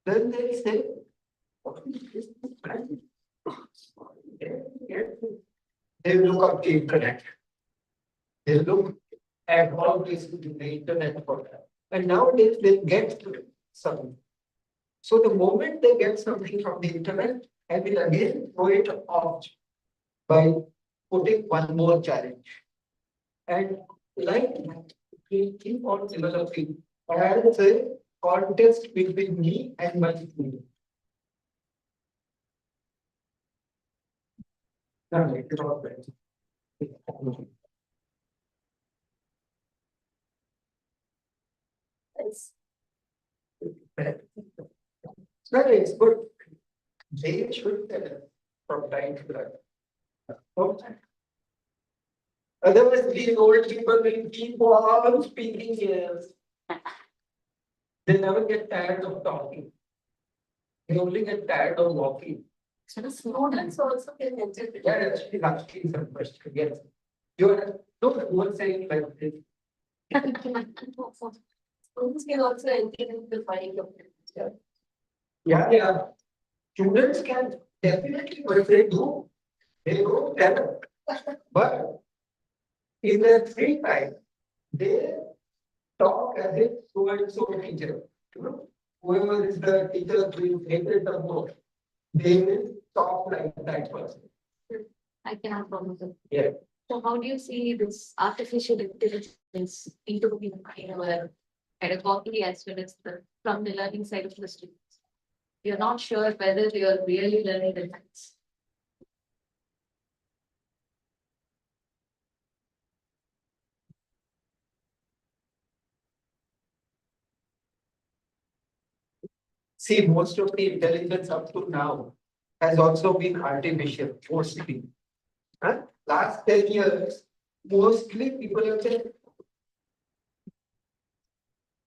Then they say, "What is this plan?" They look up the internet. They look at all this in the internet program. And nowadays they get something. So the moment they get something from the internet, I will again throw it off by putting one more challenge. And like that, we keep on developing as a contest between me and my student. No, it's good. They should tell us from time to time. Otherwise, these old people will keep on speaking years. They never get tired of talking. They only get tired of walking. So the students also can enter. Yeah, actually asking some question. Yes. You are, no, you are saying like this. Students can also enter into find of. Yeah, yeah. Students can definitely, but they do. They don't tell. But in their free time, they talk as if so and so teacher. You know, whoever is the teacher who is hated the most, they will talk like that person. I cannot promise it. Yeah. So how do you see this artificial intelligence into in our pedagogy as well as from the learning side of the students? You're not sure whether you're really learning the things. See, most of the intelligence up to now has also been artificial, mostly. Huh? Last 10 years, mostly people have said,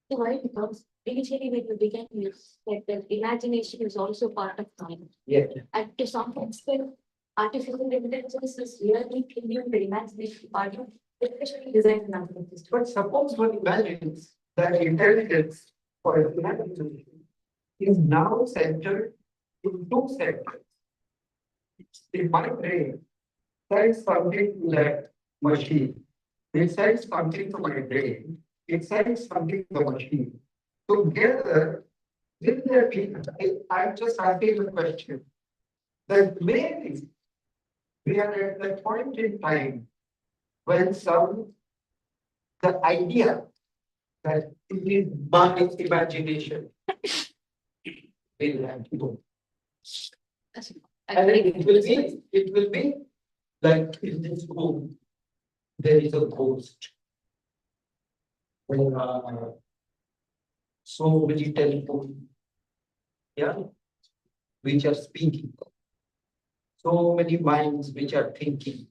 Why? Because initially when you began, you said that imagination is also part of time. yeah, And to some extent, artificial intelligence is really killing the imagination part of especially design and analysis. but suppose one imagines that intelligence for a humanity is now centered in two sectors. In my brain, there is something to that machine. It sends something to my brain. It sends something to the machine. Together, with their people, I'm just asking a question. That maybe we are at that point in time when the idea that it is my imagination will have to go. And it will be like in this room, there is a ghost. So many telephones, yeah, which are speaking. So many minds which are thinking.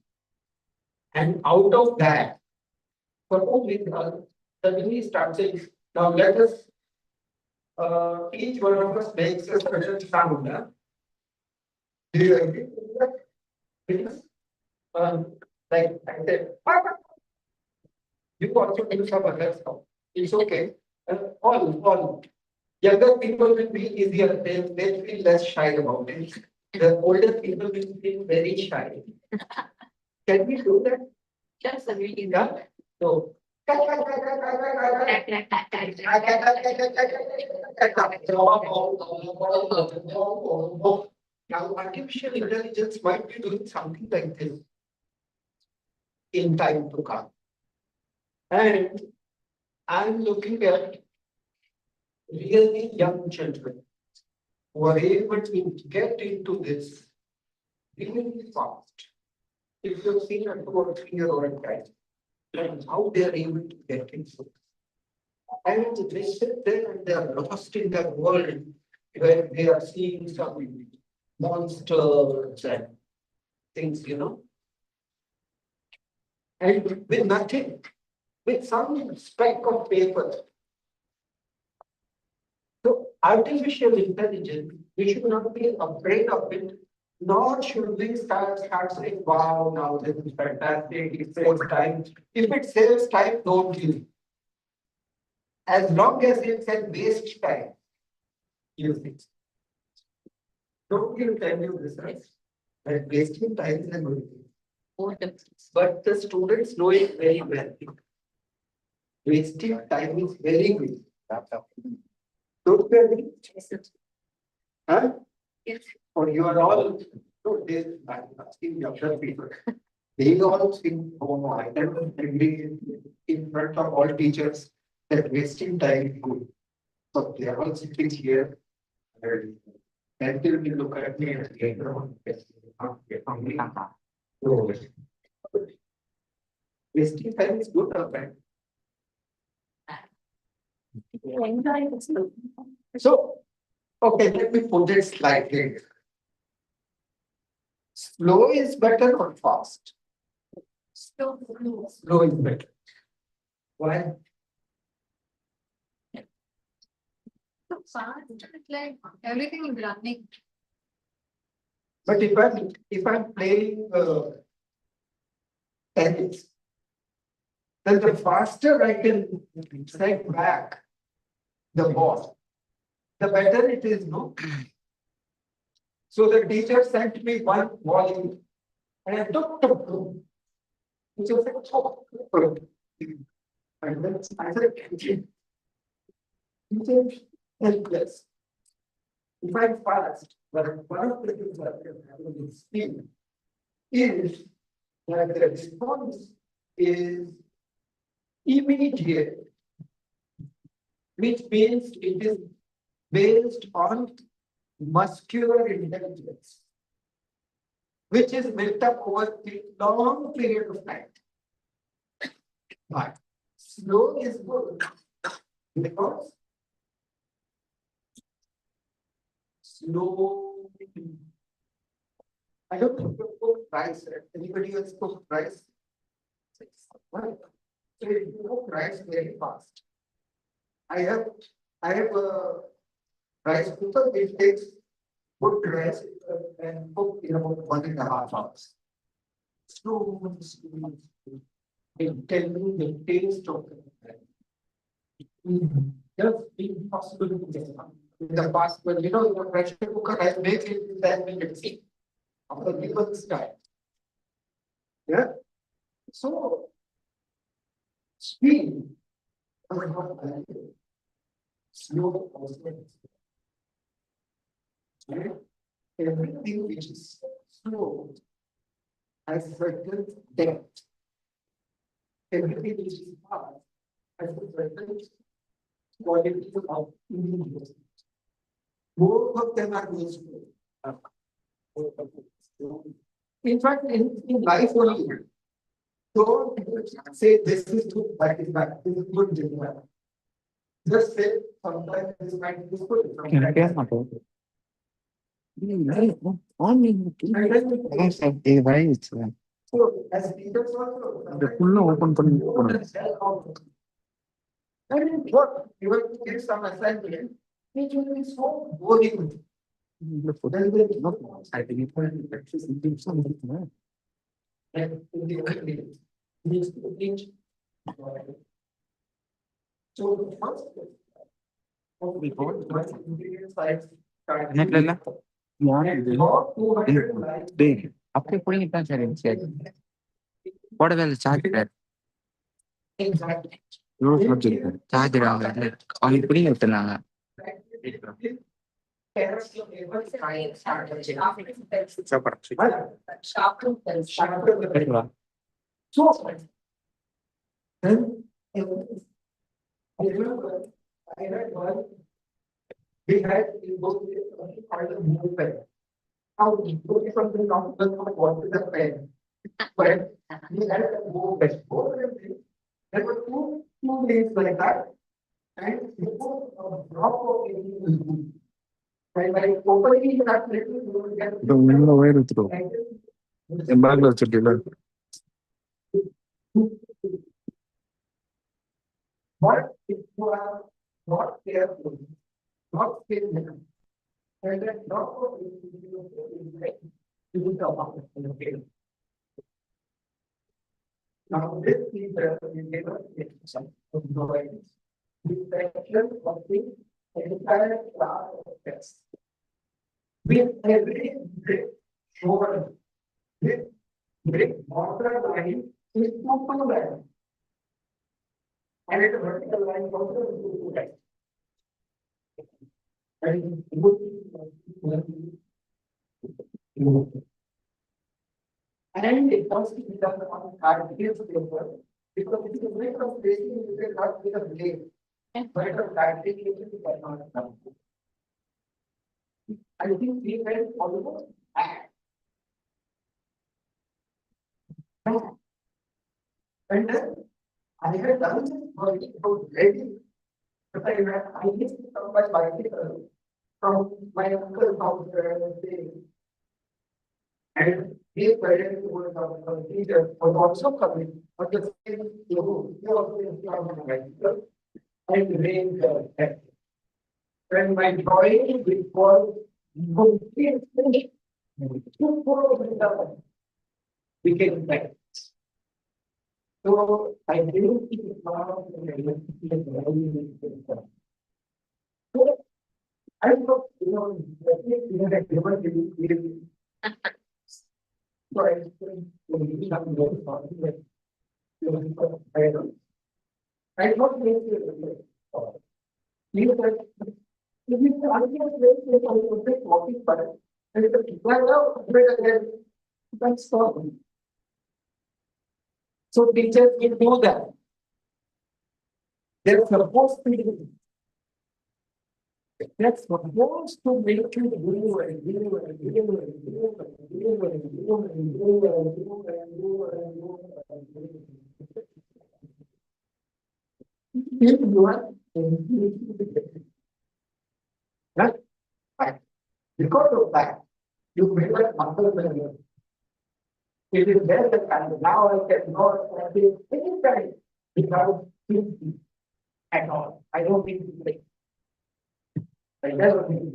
And out of that, suppose we suddenly start saying, now let us, each one of us makes a certain sound. Huh? Do you agree with that? Because, like I said, "Papa." You also do some other stuff. It's okay. All younger people will be easier. They'll feel less shy about it. The older people will feel very shy. Can we do that? Just a really Yeah. So. Now, artificial intelligence might be doing something like this in time to come. And I'm looking at really young children who are able to get into this really fast. If you've seen a 2 or 3-year-old guy, and how they are able to get into it. And they sit there and they are lost in that world where they are seeing some monsters and things, and with nothing, with some speck of paper. So artificial intelligence, we should not be afraid of it, nor should we start saying, wow, now this is fantastic, it saves time. If it saves time, don't use it. As long as it can waste time, use it. Don't you tell you this, right? That wasting time is a good thing. But the students know it very well. Wasting time is very good. Don't you agree? Huh? Yes. Or you are all, no, I'm asking younger people. They all think, oh, I can agree in front of all teachers that wasting time is good. So they are all sitting here. Until you look at me and say, no, wasting time is good or bad? So, okay, let me put it slightly. Slow is better or fast? So, Slow is better. Why? so fast, it's like everything is running. But if I'm playing tennis, then the faster I can send back the ball, the better it is, no? So the teacher sent me one volley and I took the ball. Teacher said, "Oh, good." And then I said, teacher, helpless. If I'm fast, but one of the things that can happen with speed is that the response is immediate, which means it is based on muscular intelligence, which is built up over a long period of time. But slow is good because slow. I don't think you cook rice. Anybody else cook rice? Right. So if you cook rice very fast. I have a rice cooker which takes good rice and cook in about 1.5 hours. Slow. It tell you the taste of it. Just impossible to get in the past, when you know your pressure cooker has made it in 10 minutes. Of the people's time. Yeah. So speed is not value. Slow also. Right? Everything which is slow has certain depth. Everything which is fast has a certain quality of immediacy. Both of them are useful. In fact, in life only, don't say this is good, that is bad, this is good, this is bad. Just say sometimes this might be good. sometimes- So as teachers also. The full open பண்ணி And what you will give some assignment, it will be so boring. Then they will not I think and in the early days, needs to teach. So the first நெட்ல டேய் அப்படியே புடிங்கிட்டான் சரி சரி போடவே இல்லை charger Exactly. இவ்வளோ subject charger அவங்க புடிங்க விட்டுனாங்க So, then, I remember, I had one, we had in both called a move pen. How we put it from the north, what is the pen? But we had a move pen. Both of them, there were two things like that. And before a drop of any will do. And by opening that little, you will get. உள்ள wire எடுத்துட்டோம் என் பேக்ல வச்சிருக்கீங்களா But if you are not careful, not skillful, and then not you will come up with a fail. Now, this is the never get some providers. The section of the entire class of tests. With every brick shoulder, this brick border line is open line. And it vertical line also is open line. And it comes to be done on card paper because it is a way of placing you cannot with a blade. And but of fabrication you cannot come. I think we went almost back. And then I had done this work ready. But I used to come by bicycle from my uncle's house where I was staying. And his parents were the teacher was also coming, but the same you also bicycle and rain fell. When my drawing before became back. So I didn't think about so I thought, you had given me. So I I thought maybe if you are walking for it, and if the that's stop. So teachers will do that. They're supposed to do. That's supposed to make you do and do and do and do and do and do and do and do and do. If you are right? Right. Because of that, you made that muscle memory. It is there and now I can go and do anything without thinking at all. I don't need to think. I never think.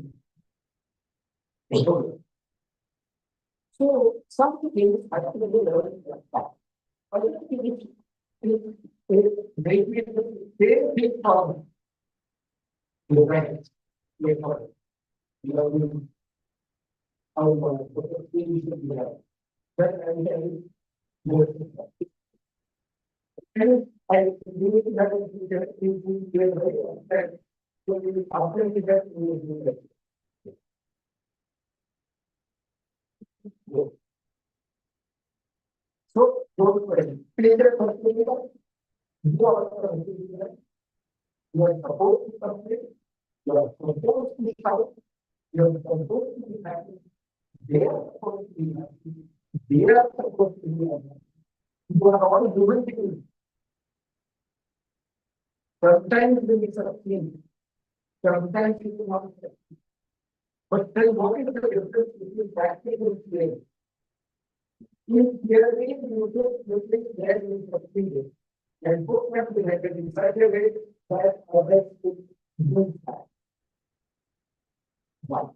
So some things I have to learn like that. Other things maybe the same big problem. You're right. You're right. You know, how things should be done. But and I believe that so we will operate that we will do that. So those questions. Later, you are supposed to complete, you are supposed to shout, you are supposed to be happy, they are supposed to be happy, they are supposed to be happy. You are all human beings. Sometimes we miss a thing, sometimes you do not. But then what is the difference between practical and play? In theory, you just think there is something. And both have been written in such a way that others could do that. One.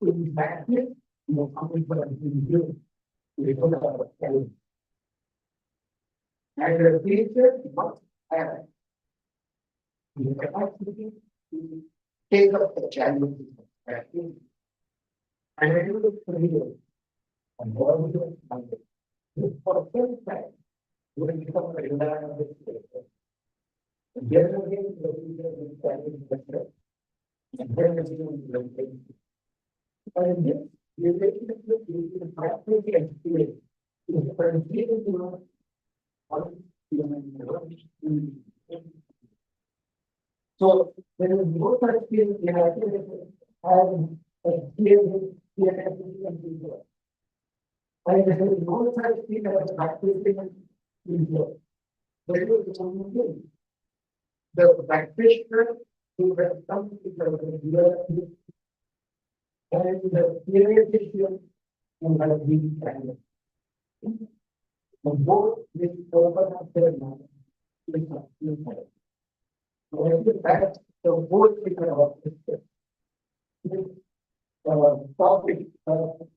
In practice, you are coming for a review. We don't have a challenge. And the teacher must have the capacity to take up the challenge. And I do look for you. And what we do for the first time, when you become a leader of this place. Generally, the teacher will stand better. And then the student will take. And this relationship is practically experience. Is transmitted to all human. So when you go for experience, you have to have experience. And there is no such thing as practicing in here. There is only thing. The practitioner who has come to the and the theoretician who has been trained. The board will open up their mouth. When the fact, the board figure out this. Topic,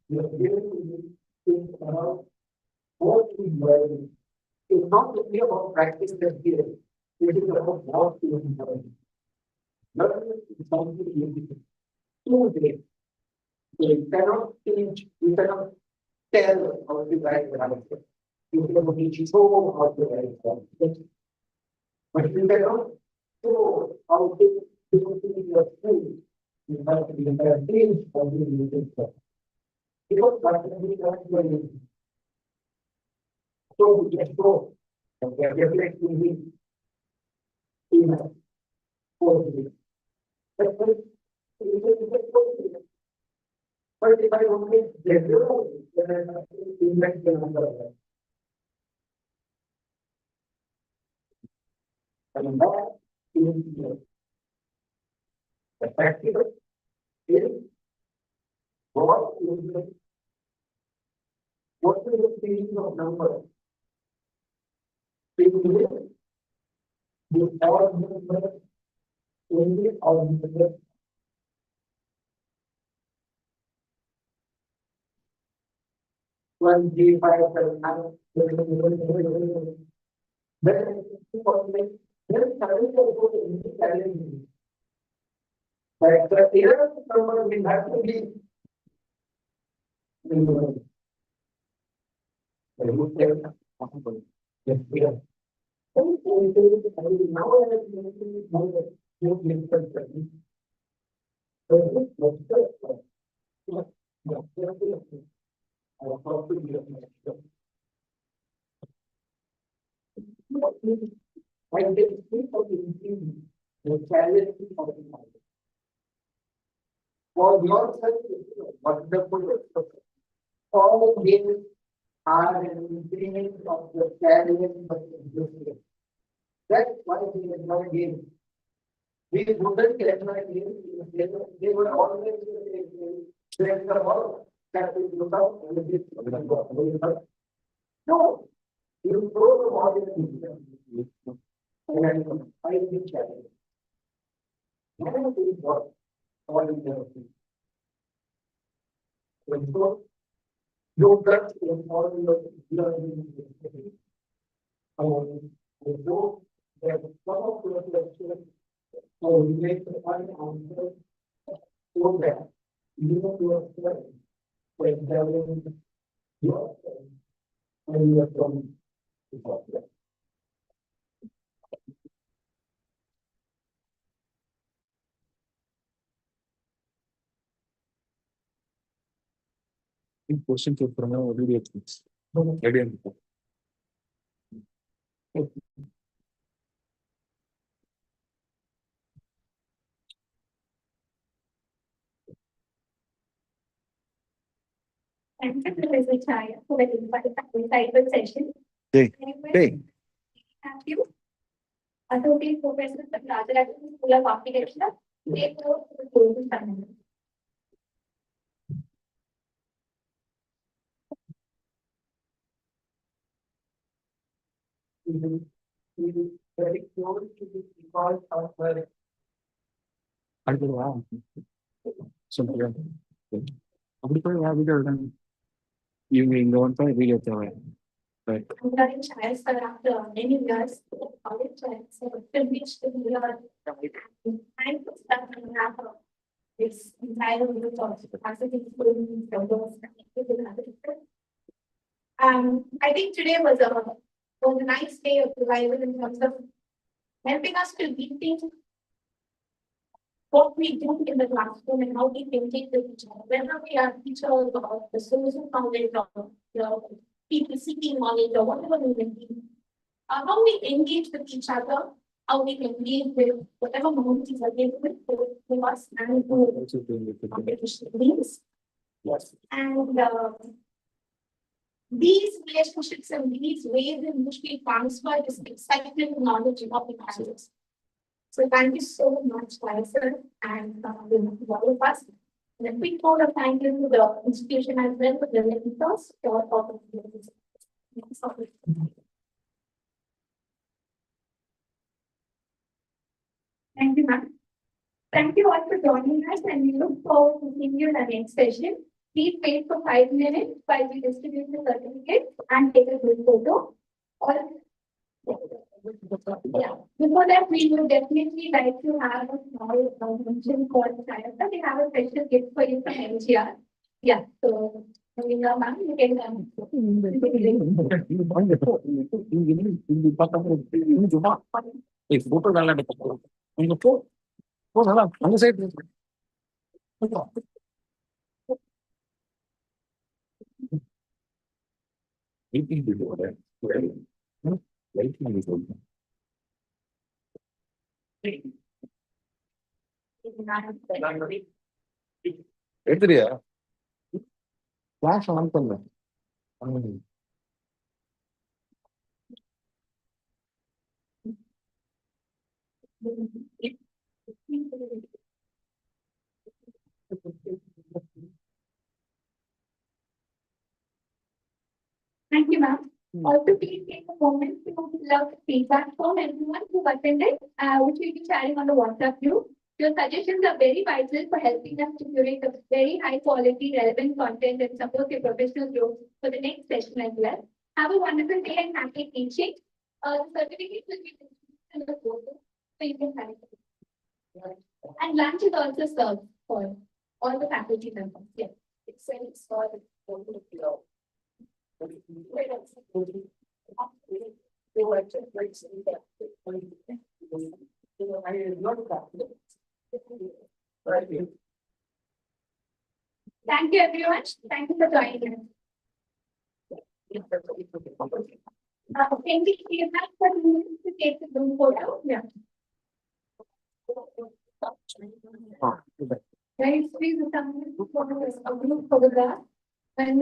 you're given to about what we learn. It's not only about practice that here, it is about what we learn. Learning is something you do today. So you cannot teach, you cannot tell how to write the answer. You cannot teach show how to write the answer. But you cannot show how to do your school. You have to be a teach how to do it. Because what we learn. So we just go. And we are definitely in but if I only zero, then I have to invent the number of them. And that is the practical is what is the feeling of number? The all number only all number. One G five seven nine. Then challenge. But the error number will have to be. Yes, yeah. And they speak of the challenge of the mind. For yourself, wonderful. All games are an increment of the challenge of existence. That's why we enjoy games. We wouldn't enjoy games if they were always there's the world that we look out and this. No, you throw the ball in the and I think challenge. Never do what all in the when so you trust in all the learning. So that some of your lectures so we make the final answer so that you know yourself when developing yourself and your from the software. Question to Pranav already at least. Again. Thank you, Mr. Chaya, for the insightful session. Hey, Anyway, hey. thank you. Associate Professor of Rajaratnam School of Architecture. They wrote the Golden Family. Very close to the default software. Wow. So, you mean don't try video to right? I'm learning Chaya sir after many years of college and so privileged to be here. And to start and have this entire group of capacity schooling members. I think today was a nice day of revival in terms of helping us to rethink what we do in the classroom and how we communicate with each other. Whether we are teachers or the source of knowledge or people seeking knowledge or whatever we may be, how we engage with each other, how we engage with whatever modalities are given to us and to artificial beings. Yes. And these relationships and these ways in which we transfer this excitement and knowledge of the classes. So thank you so much, sir, and all of us. And a quick note of thank you to the institution as well for the mentors for all of this. Thank you, ma'am. Thank you all for joining us and we look forward to seeing you in the next session. Please wait for 5 minutes while we distribute the certificate and take a group photo. Or, yeah, before that, we would definitely like to have a small function for Sayaka. We have a special gift for you from NGR. Yeah, so, ma'am, you can come. Photo நல்லா எடுத்து நீங்க போ நல்லா அந்த side எடுத்துறியா flash on பண்ணு Thank you, ma'am. Also, please take a moment to fill out the feedback form everyone who attended, which we'll be sharing on the WhatsApp group. Your suggestions are very vital for helping us to curate a very high quality, relevant content and support your professional growth for the next session as well. Have a wonderful day and happy teaching. The certificate will be in the photo, so you can have it. And lunch is also served for all the faculty members. Yes, it's for the photo. Thank you, everyone. Thank you for joining us. Can we have some minutes to take the group photo? Yeah. Guys, please, some minutes for a group photograph. And